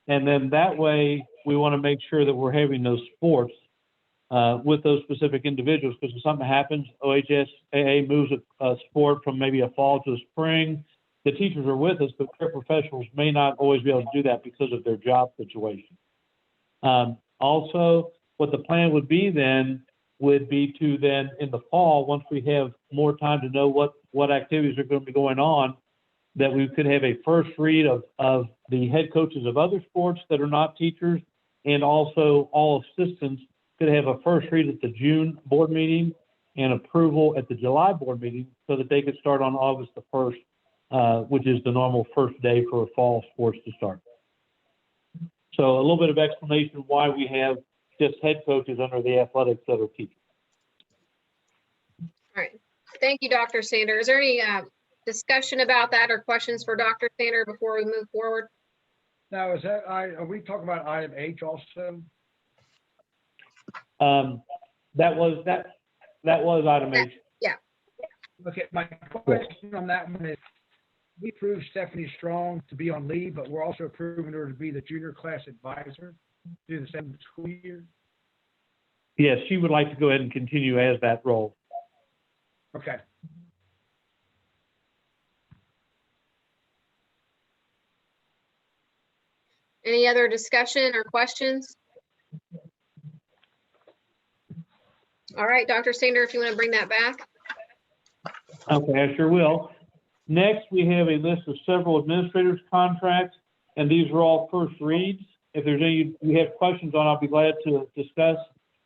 then that way, we want to make sure that we're having those sports with those specific individuals, because if something happens, OHSAA moves a sport from maybe a fall to a spring. The teachers are with us, but care professionals may not always be able to do that because of their job situation. Also, what the plan would be then would be to then in the fall, once we have more time to know what activities are going to be going on, that we could have a first read of the head coaches of other sports that are not teachers, and also all assistants could have a first read at the June board meeting and approval at the July board meeting so that they could start on August the 1st, which is the normal first day for fall sports to start. So a little bit of explanation why we have just head coaches under the athletics that are teaching. All right. Thank you, Dr. Sander. Is there any discussion about that or questions for Dr. Sander before we move forward? Now, are we talking about item H also? That was item H. Yeah. Okay, my question on that one is, we approved Stephanie Strong to be on leave, but we're also approving her to be the junior class advisor through the same school year. Yes, she would like to go ahead and continue as that role. Okay. Any other discussion or questions? All right, Dr. Sander, if you want to bring that back. Okay, I sure will. Next, we have a list of several administrators' contracts, and these are all first reads. If there's any you have questions on, I'll be glad to discuss.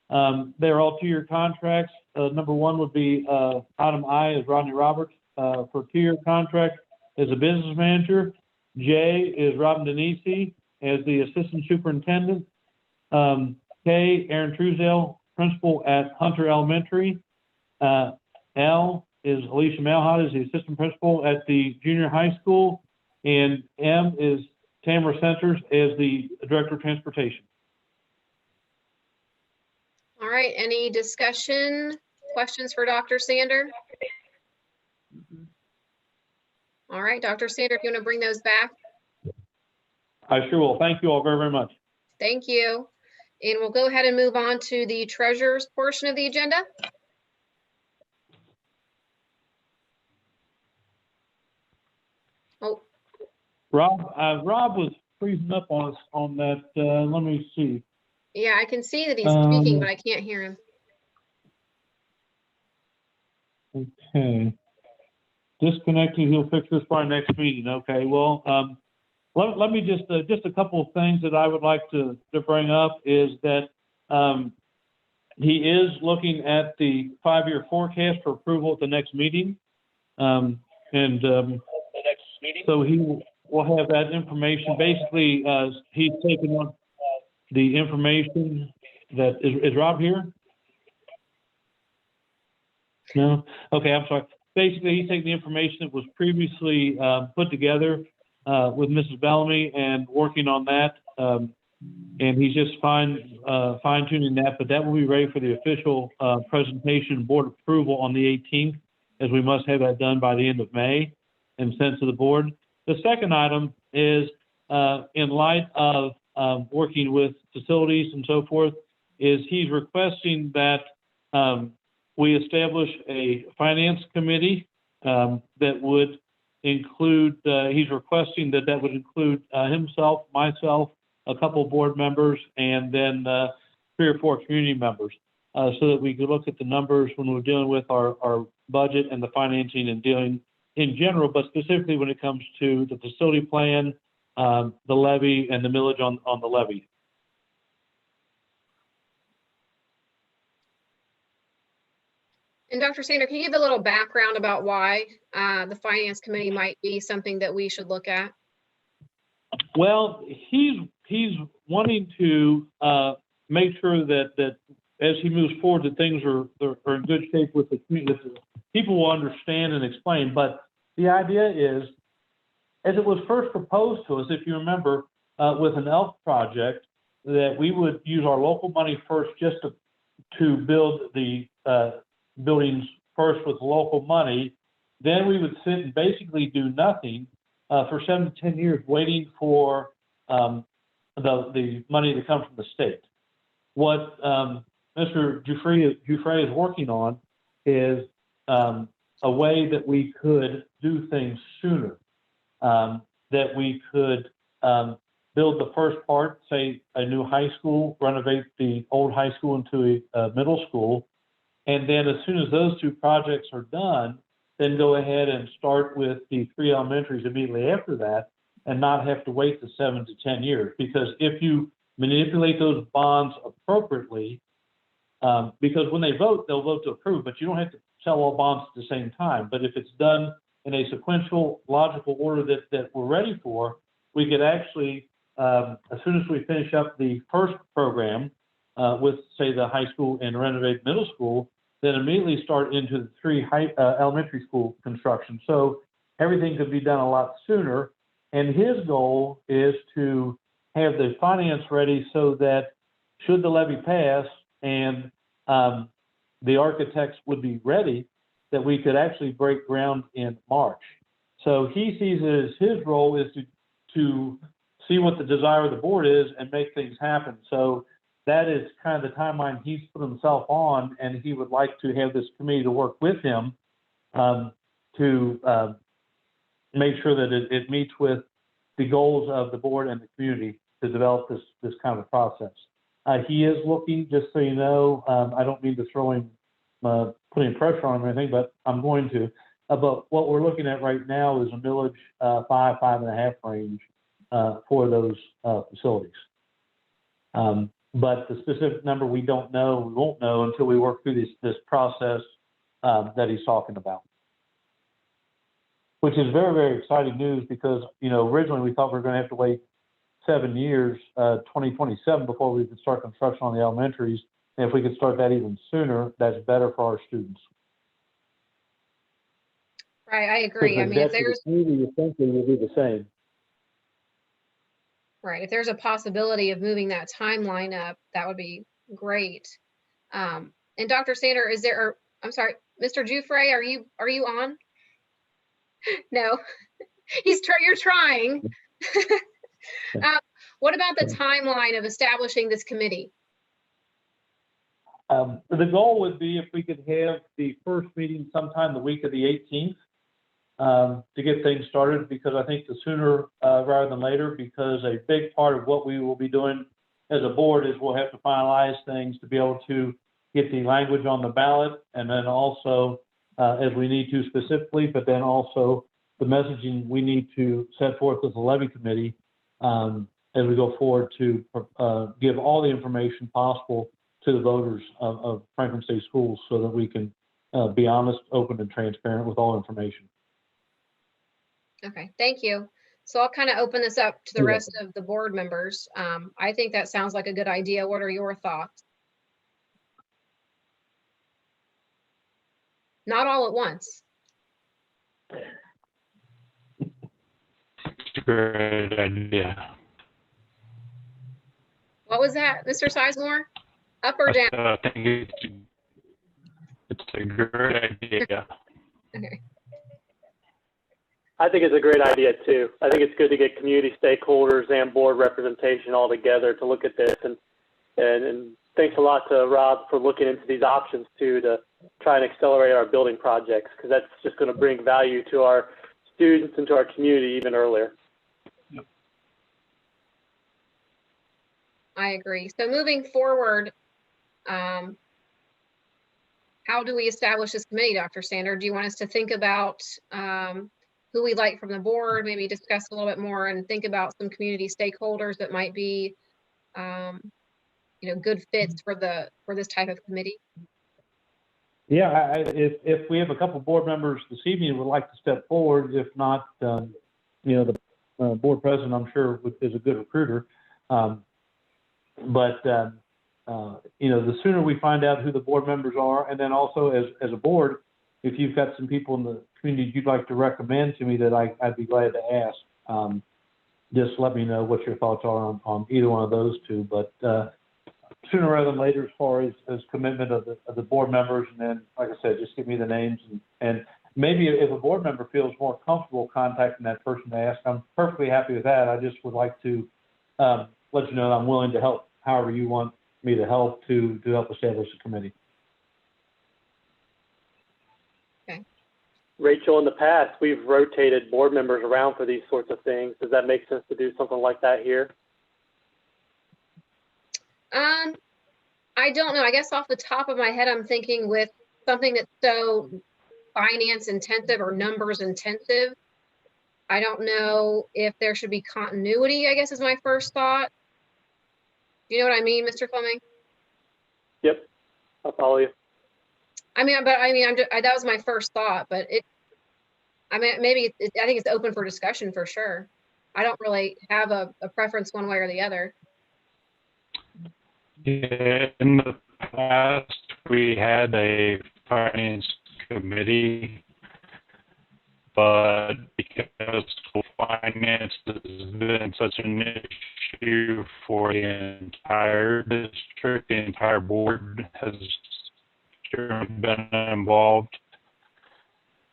They're all 2-year contracts. Number 1 would be item I is Rodney Roberts for a 2-year contract as a business manager. J is Robin Denisi as the assistant superintendent. K, Aaron Truesdale, principal at Hunter Elementary. L is Alicia Malhot as the assistant principal at the junior high school. And M is Tamara Sensors as the director of transportation. All right, any discussion, questions for Dr. Sander? All right, Dr. Sander, if you want to bring those back. I sure will. Thank you all very, very much. Thank you. And we'll go ahead and move on to the treasurer's portion of the agenda. Oh, Rob was freezing up on us on that. Let me see. yeah, I can see that he's speaking, but I can't hear him. Okay. Disconnected. He'll fix this by next meeting. Okay. Well, let me just a couple of things that I would like to bring up is that he is looking at the 5-year forecast for approval at the next meeting. So he will have that information. Basically, he's taking on the information that is Rob here? No? Okay, I'm sorry. Basically, he's taking the information that was previously put together with Mrs. Bellamy and working on that. And he's just fine-tuning that, but that will be ready for the official presentation and board approval on the 18th, as we must have that done by the end of May and sent to the board. The second item is in light of working with facilities and so forth, is he's requesting that we establish a finance committee that would include, he's requesting that would include himself, myself, a couple of board members, and then 3 or 4 community members, so that we could look at the numbers when we're dealing with our budget and the financing and dealing in general, but specifically when it comes to the facility plan, the levy, and the millage on the levy. And Dr. Sander, can you give a little background about why the finance committee might be something that we should look at? Well, he's wanting to make sure that as he moves forward, that things are in good shape with the community. People will understand and explain. But the idea is, as it was first proposed to us, if you remember, with an ELF project, that we would use our local money first just to build the buildings first with local money. Then we would sit and basically do nothing for 7 to 10 years, waiting for the money to come from the state. What Mr. Giuffre is working on is a way that we could do things sooner, that we could build the first part, say a new high school, renovate the old high school into a middle school, and then as soon as those 2 projects are done, then go ahead and start with the 3 elementaries immediately after that, and not have to wait the 7 to 10 years. Because if you manipulate those bonds appropriately, because when they vote, they'll vote to approve, but you don't have to sell all bonds at the same time. But if it's done in a sequential, logical order that we're ready for, we could actually, as soon as we finish up the first program, with, say, the high school and renovate middle school, then immediately start into the 3 elementary school construction. So everything could be done a lot sooner. And his goal is to have the finance ready so that should the levy pass and the architects would be ready, that we could actually break ground in March. So he sees it as his role is to see what the desire of the board is and make things happen. So that is kind of the timeline he's put himself on, and he would like to have this committee to work with him to make sure that it meets with the goals of the board and the community to develop this kind of process. He is looking, just so you know, I don't mean to throw him, putting pressure on him or anything, but I'm going to. But what we're looking at right now is a millage 5.5 range for those facilities. But the specific number we don't know, we won't know until we work through this process that he's talking about. Which is very, very exciting news because, you know, originally we thought we were going to have to wait 7 years, 2027, before we could start construction on the elementaries. And if we could start that even sooner, that's better for our students. Right, I agree. I mean, if there's essentially will be the same. right, if there's a possibility of moving that timeline up, that would be great. And Dr. Sander, is there? Or, I'm sorry, Mr. Giuffre, are you on? No, you're trying. What about the timeline of establishing this committee? The goal would be if we could have the first meeting sometime the week of the 18th to get things started, because I think the sooner rather than later, because a big part of what we will be doing as a board is we'll have to finalize things to be able to get the language on the ballot, and then also as we need to specifically, but then also the messaging we need to set forth with the levy committee as we go forward to give all the information possible to the voters of Franklin State Schools so that we can be honest, open, and transparent with all information. Okay, thank you. So I'll kind of open this up to the rest of the board members. I think that sounds like a good idea. What are your thoughts? Not all at once. It's a great idea. What was that, Mr. Sizemore? Up or down? I think it's a great idea. Okay. I think it's a great idea too. I think it's good to get community stakeholders and board representation all together to look at this. And thanks a lot to Rob for looking into these options too, to try and accelerate our building projects, because that's just going to bring value to our students and to our community even earlier. I agree. So moving forward, how do we establish this committee, Dr. Sander? Do you want us to think about who we like from the board, maybe discuss a little bit more and think about some community stakeholders that might be, good fits for this type of committee? Yeah, if we have a couple of board members this evening who would like to step forward, if not, the board president, I'm sure, is a good recruiter. The sooner we find out who the board members are, and then also as a board, if you've got some people in the community you'd like to recommend to me that I'd be glad to ask, just let me know what your thoughts are on either one of those two. But sooner rather than later, as far as commitment of the board members, and then, like I said, just give me the names, and maybe if a board member feels more comfortable contacting that person to ask, I'm perfectly happy with that. I just would like to let you know that I'm willing to help however you want me to help to help establish a committee. Okay. Rachel, in the past, we've rotated board members around for these sorts of things. Does that make sense to do something like that here? I don't know. I guess off the top of my head, I'm thinking with something that's so finance intensive or numbers intensive, I don't know if there should be continuity, I guess is my first thought. Do you know what I mean, Mr. Fleming? Yep, I'll follow you. that was my first thought, but I think it's open for discussion for sure. I don't really have a preference one way or the other. In the past, we had a finance committee, but because school finance has been such an issue for the entire district, the entire board has been involved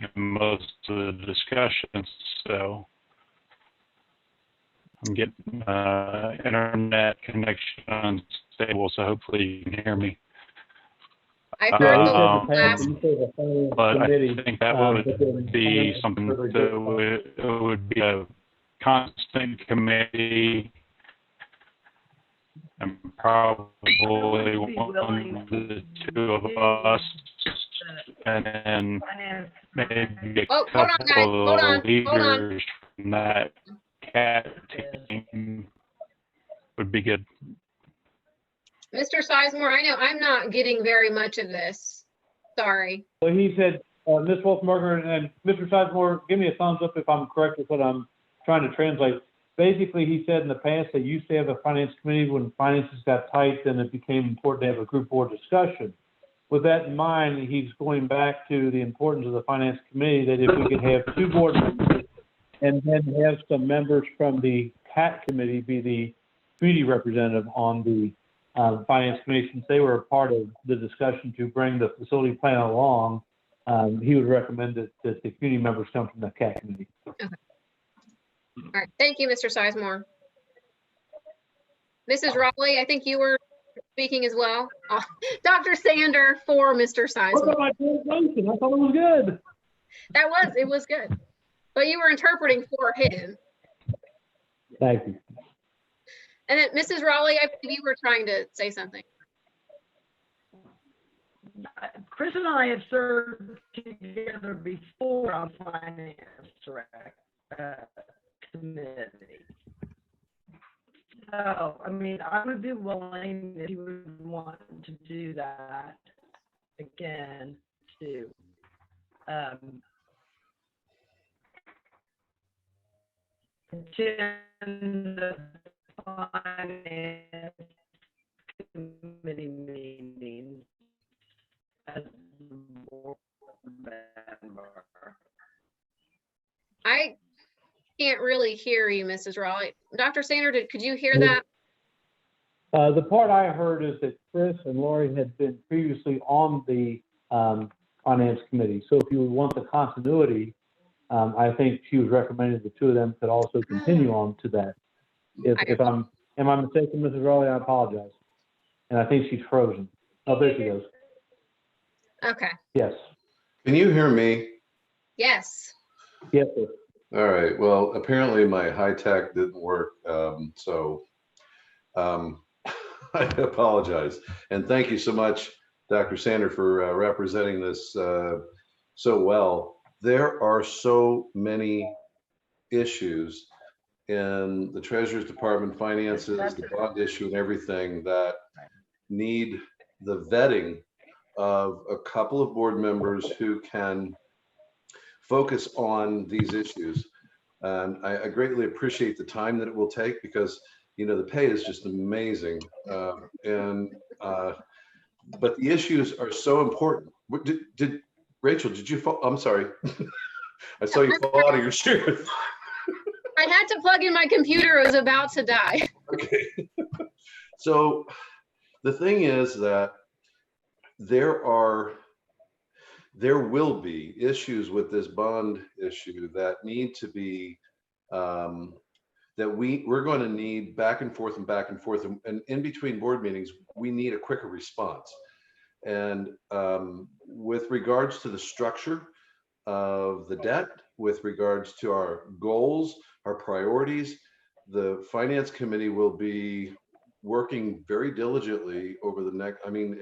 in most of the discussions. So I'm getting internet connection unstable, so hopefully you can hear me. I heard the last. But I think that would be something that would be a constant committee, and probably one of the two of us, and then maybe a couple of leaders from that CAT team would be good. Mr. Sizemore, I know I'm not getting very much of this. Sorry. Well, he said, Ms. Wolfmarker and Mr. Sizemore, give me a thumbs up if I'm correct with what I'm trying to translate. Basically, he said in the past they used to have a finance committee. When finances got tight, then it became important to have a group board discussion. With that in mind, he's going back to the importance of the finance committee, that if we could have two board members and then have some members from the CAT committee be the community representative on the finance committee, since they were a part of the discussion to bring the facility plan along, he would recommend that the community members come from the CAT committee. Okay. All right. Thank you, Mr. Sizemore. Mrs. Raleigh, I think you were speaking as well. Dr. Sander for Mr. Sizemore. I thought it was good. It was good. But you were interpreting for him. Thank you. And then Mrs. Raleigh, I believe you were trying to say something. Chris and I have served together before on finance committee. So, I mean, I would be willing if you would want to do that again too. Attend the finance committee meeting as a board member. I can't really hear you, Mrs. Raleigh. Dr. Sander, could you hear that? The part I heard is that Chris and Lori had been previously on the finance committee. So if you would want the continuity, I think she was recommending the two of them could also continue on to that. Am I mistaken, Mrs. Raleigh? I apologize. And I think she's frozen. Oh, there she goes. Okay. Yes. Can you hear me? Yes. Yes, sir. All right. Well, apparently my high tech didn't work. I apologize. And thank you so much, Dr. Sander, for representing this so well. There are so many issues in the Treasurer's Department, finances, the bond issue, and everything that need the vetting of a couple of board members who can focus on these issues. And I greatly appreciate the time that it will take, because you know the pay is just amazing, but the issues are so important. Did Rachel, did you fall? I'm sorry. I saw you fall out of your chair. I had to plug in my computer. It was about to die. Okay. So the thing is that there will be issues with this bond issue that need to be, that we're going to need back and forth. And in between board meetings, we need a quicker response. And with regards to the structure of the debt, with regards to our goals, our priorities, the finance committee will be working very diligently over the next, I mean,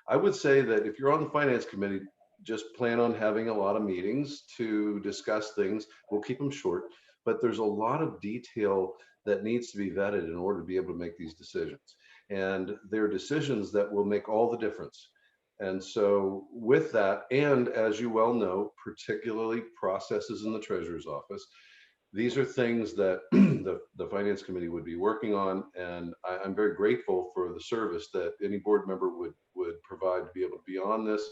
I would say that if you're on the finance committee, just plan on having a lot of meetings to discuss things. We'll keep them short, but there's a lot of detail that needs to be vetted in order to be able to make these decisions. And they're decisions that will make all the difference. And so with that, and as you well know, particularly processes in the treasurer's office, these are things that the Finance Committee would be working on, and I'm very grateful for the service that any board member would provide to be able to be on this.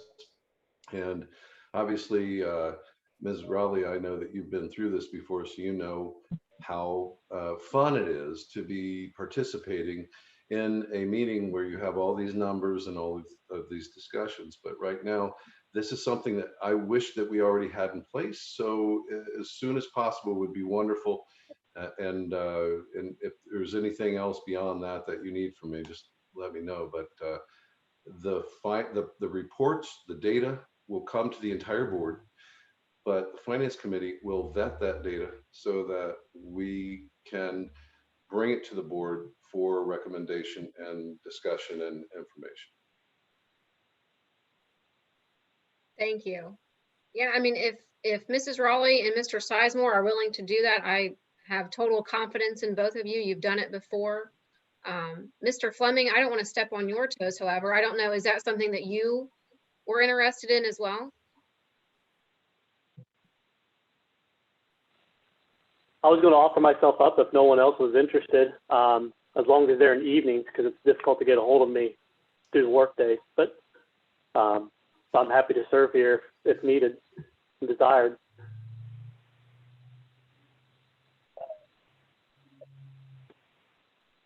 And obviously, Ms. Raleigh, I know that you've been through this before, so you know how fun it is to be participating in a meeting where you have all these numbers and all of these discussions. But right now, this is something that I wish that we already had in place. So as soon as possible would be wonderful. And if there's anything else beyond that that you need from me, just let me know. But the reports, the data will come to the entire board, but the Finance Committee will vet that data so that we can bring it to the board for recommendation and discussion and information. Thank you. Yeah, I mean, if Mrs. Raleigh and Mr. Sizemore are willing to do that, I have total confidence in both of you. You've done it before. Mr. Fleming, I don't want to step on your toes, however. I don't know, is that something that you were interested in as well? I was going to offer myself up if no one else was interested, as long as they're in evenings, because it's difficult to get a hold of me through the workday. But I'm happy to serve here if needed and desired.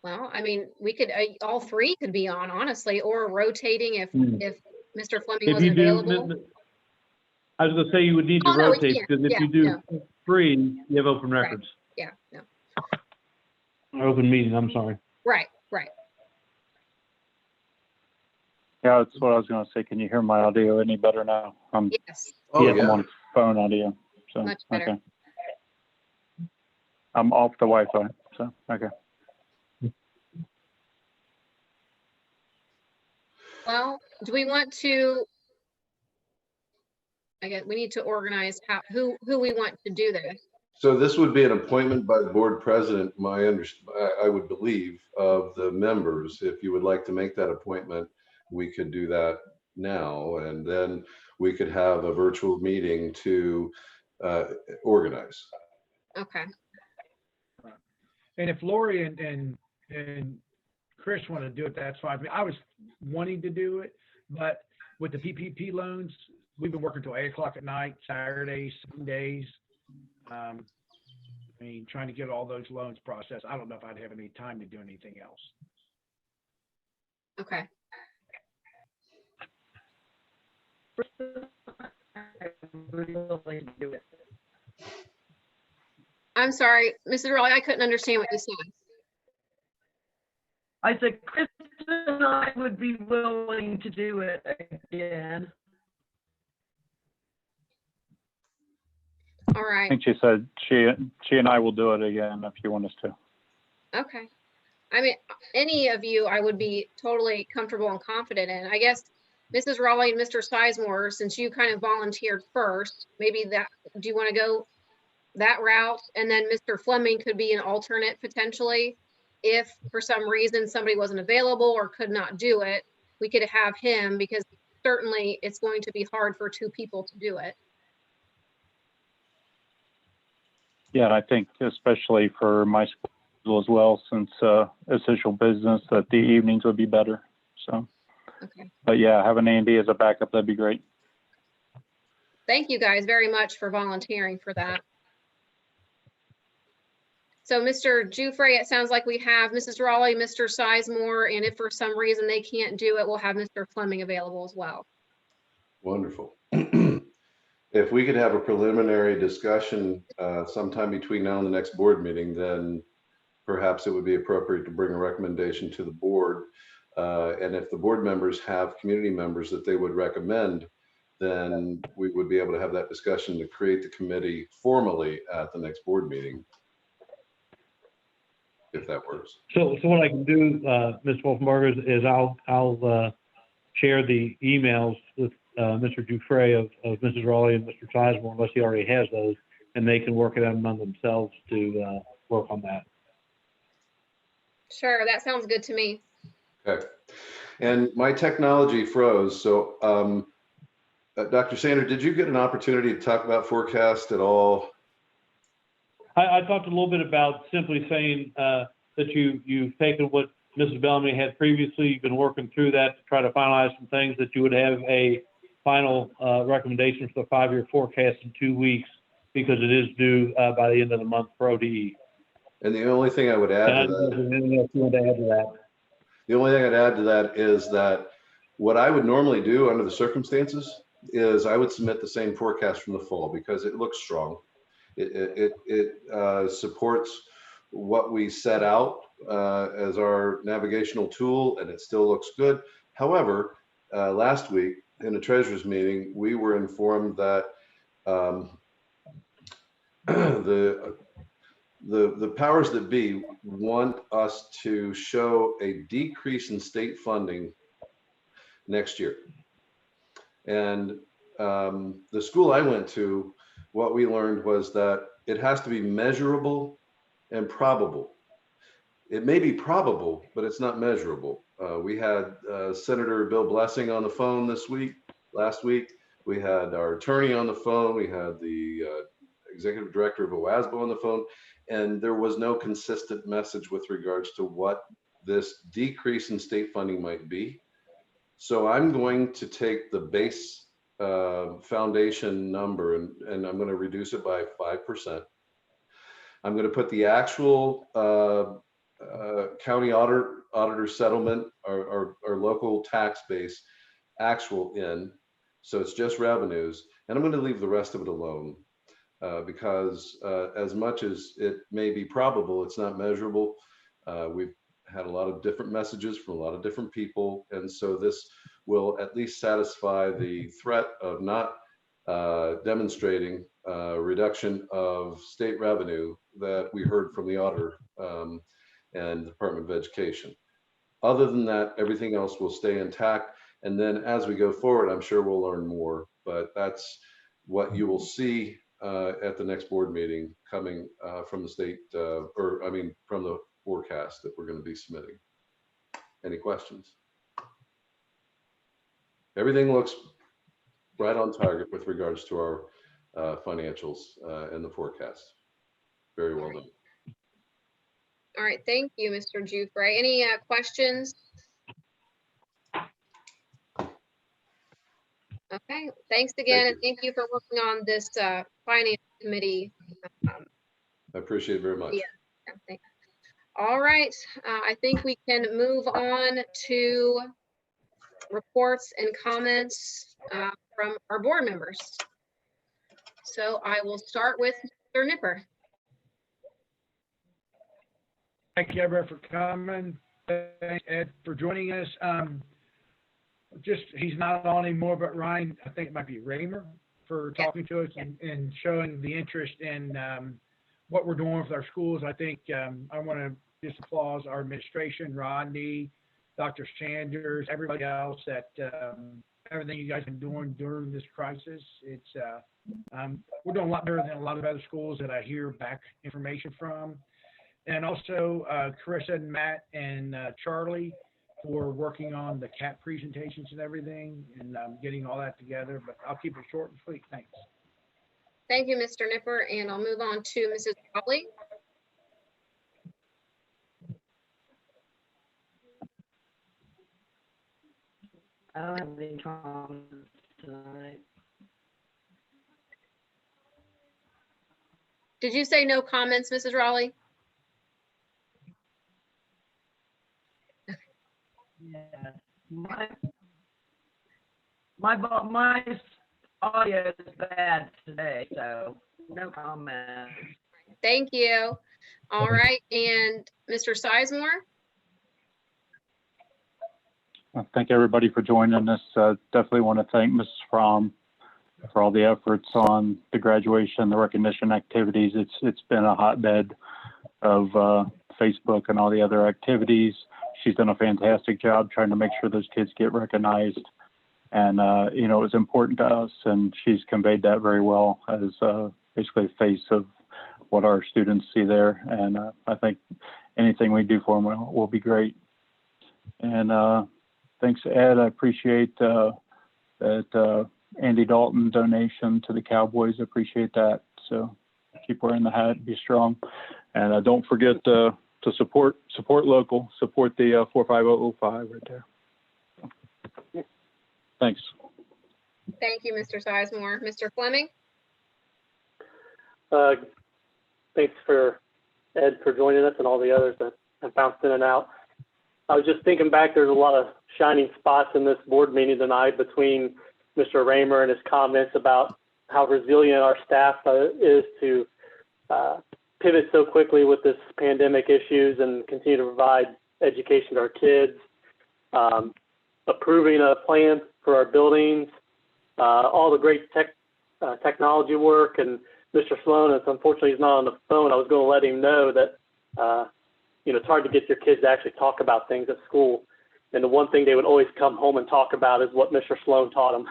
Well, I mean, we could, all three could be on, honestly, or rotating if Mr. Fleming wasn't available. I was gonna say you would need to Oh, no, we rotate, can't. because if Yeah, you do no. 3, you have open records. Yeah, no. Or open meeting, I'm sorry. Right. Yeah, that's what I was going to say. Can you hear my audio any better now? Yes. Oh, I'm yeah. on phone audio. So, Much better. okay. I'm off the Wi-Fi. So, okay. Well, do we want to, I guess we need to organize who we want to do this. So this would be an appointment by the board president, I would believe, of the members. If you would like to make that appointment, we could do that now, and then we could have a virtual meeting to organize. Okay. And if Lori and Chris want to do it, that's fine. I mean, I was wanting to do it, but with the PPP loans, we've been working till 8 o'clock at night, Saturdays, Sundays. I mean, trying to get all those loans processed. I don't know if I'd have any time to do anything else. Okay. I'm sorry, Mrs. Raleigh, I couldn't understand what you said. I said Chris and I would be willing to do it again. All I right. think she said she and I will do it again if you want us to. Okay. I mean, any of you, I would be totally comfortable and confident in. I guess Mrs. Raleigh and Mr. Sizemore, since you kind of volunteered first, maybe do you want to go that route? And then Mr. Fleming could be an alternate potentially. If for some reason somebody wasn't available or could not do it, we could have him, because certainly it's going to be hard for 2 people to do it. Yeah, and I think especially for my school as well, since essential business, that the evenings would be better. So, Okay. but yeah, having Andy as a backup, that'd be great. Thank you guys very much for volunteering for that. So Mr. Giuffre, it sounds like we have Mrs. Raleigh, Mr. Sizemore, and if for some reason they can't do it, we'll have Mr. Fleming available as well. Wonderful. If we could have a preliminary discussion sometime between now and the next board meeting, then perhaps it would be appropriate to bring a recommendation to the board. And if the board members have community members that they would recommend, then we would be able to have that discussion to create the committee formally at the next board meeting, if that works. So what I can do, Ms. Wolfenbarger, is I'll share the emails with Mr. Giuffre of Mrs. Raleigh and Mr. Sizemore, unless he already has those, and they can work it out among themselves to work on that. Sure, that sounds good to me. Okay. And my technology froze. So Dr. Sander, did you get an opportunity to talk about forecast at all? I talked a little bit about simply saying that you've taken what Mrs. Bellamy had previously. You've been working through that to try to finalize some things, that you would have a final recommendation for the 5-year forecast in 2 weeks, because it is due by the end of the month for ODE. And the only thing I would add to that, anything else you want to add to that? the only thing I'd add to that is that what I would normally do under the circumstances is I would submit the same forecast from the fall, because it looks strong. It supports what we set out as our navigational tool, and it still looks good. However, last week in the treasurer's meeting, we were informed that the powers that be want us to show a decrease in state funding next year. And the school I went to, what we learned was that it has to be measurable and probable. It may be probable, but it's not measurable. We had Senator Bill Blessing on the phone last week. We had our attorney on the phone. We had the executive director of OASBO on the phone, and there was no consistent message with regards to what this decrease in state funding might be. So I'm going to take the base foundation number and I'm going to reduce it by 5%. I'm going to put the actual county auditor settlement or local tax base actual in, so it's just revenues, and I'm going to leave the rest of it alone because as much as it may be probable, it's not measurable. We've had a lot of different messages from a lot of different people, and so this will at least satisfy the threat of not demonstrating reduction of state revenue that we heard from the auditor and the Department of Education. Other than that, everything else will stay intact. And then as we go forward, I'm sure we'll learn more, but that's what you will see at the next board meeting coming from the state, from the forecast that we're going to be submitting. Any questions? Everything looks right on target with regards to our financials and the forecast. Very well done. All right, thank you, Mr. Giuffre. Any questions? Okay, thanks again, and thank you for working on this finance committee. I appreciate it very much. Yeah. All right, I think we can move on to reports and comments from our board members. So I will start with Mr. Nipper. Thank you, everyone, for coming. Thanks, Ed, for joining us. He's not on anymore, but Ryan, I think it might be Raymer, for talking to us and showing the interest in what we're doing with our schools. I think I want to just applaud our administration, Rodney, Dr. Sanders, everybody else, that everything you guys have been doing during this crisis. It's we're doing a lot better than a lot of other schools that I hear back information from. And also Carissa and Matt and Charlie for working on the CAP presentations and everything, and getting all that together. But I'll keep it short and sweet. Thanks. Thank you, Mr. Nipper. And I'll move on to Mrs. Rowley. I don't have any comments tonight. Did you say no comments, Mrs. Rowley? Yeah, my audio is bad today, so no comment. Thank you. All right, and Mr. Sizemore? Thank everybody for joining us. Definitely want to thank Mrs. Fromm for all the efforts on the graduation, the recognition activities. It's been a hotbed of Facebook and all the other activities. She's done a fantastic job trying to make sure those kids get recognized. And, it was important to us, and she's conveyed that very well as basically the face of what our students see there. And I think anything we do for them will be great. And thanks, Ed. I appreciate that Andy Dalton donation to the Cowboys. I appreciate that. So keep wearing the hat, be strong. And don't forget to support local, support the 45005 right there. Thanks. Thank you, Mr. Sizemore. Mr. Fleming? Thanks for Ed for joining us and all the others that have bounced in and out. I was just thinking back, there's a lot of shining spots in this board meeting tonight between Mr. Raymer and his comments about how resilient our staff is to pivot so quickly with this pandemic issues and continue to provide education to our kids, approving a plan for our buildings, all the great technology work. And Mr. Sloan, and unfortunately he's not on the phone, I was going to let him know that it's hard to get your kids to actually talk about things at school. And the one thing they would always come home and talk about is what Mr. Sloan taught them.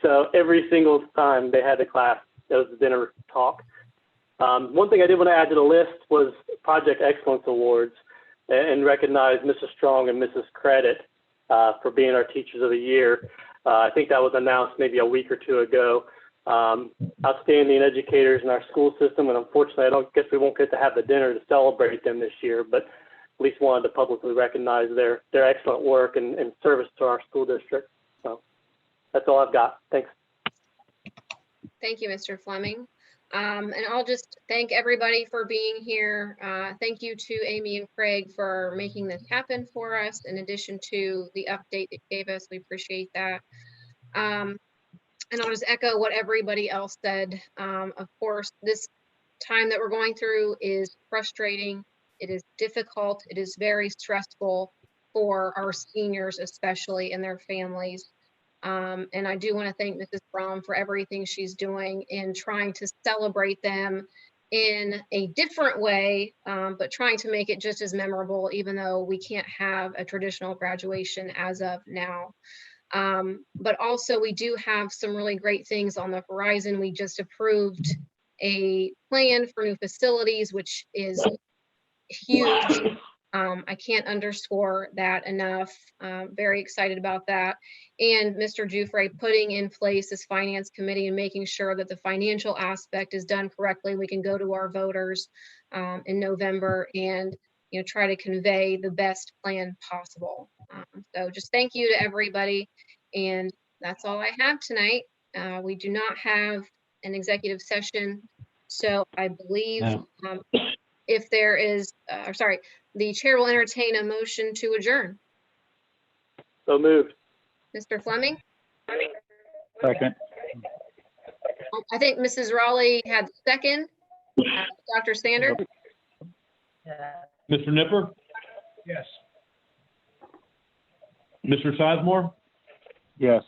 So every single time they had the class, it was the dinner talk. One thing I did want to add to the list was Project Excellence Awards and recognize Mrs. Strong and Mrs. Credit for being our Teachers of the Year. I think that was announced maybe a week or two ago. Outstanding educators in our school system, and unfortunately, I don't guess we won't get to have the dinner to celebrate them this year, but at least wanted to publicly recognize their excellent work and service to our school district. So that's all I've got. Thanks. Thank you, Mr. Fleming. And I'll just thank everybody for being here. Thank you to Amy and Craig for making this happen for us, in addition to the update that gave us. We appreciate that. And I'll just echo what everybody else said. Of course, this time that we're going through is frustrating. It is difficult. It is very stressful for our seniors, especially, and their families. And I do want to thank Mrs. Fromm for everything she's doing in trying to celebrate them in a different way, but trying to make it just as memorable, even though we can't have a traditional graduation as of now. But also we do have some really great things on the horizon. We just approved a plan for new facilities, which is huge. I can't underscore that enough. Very excited about that. And Mr. Giuffre putting in place this finance committee and making sure that the financial aspect is done correctly. We can go to our voters in November and try to convey the best plan possible. So just thank you to everybody. And that's all I have tonight. We do not have an executive session. So I believe if there is, the chair will entertain a motion to adjourn. So moved. Mr. Fleming? Second. I think Mrs. Raleigh had the second. Dr. Sander? Mr. Nipper? Yes. Mr. Sizemore? Yes.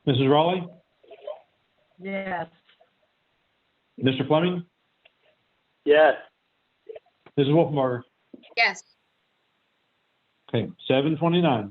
Mrs. Raleigh? Yes. Mr. Fleming? Yes. Mrs. Wolfenbarger? Yes. Okay, 7:29.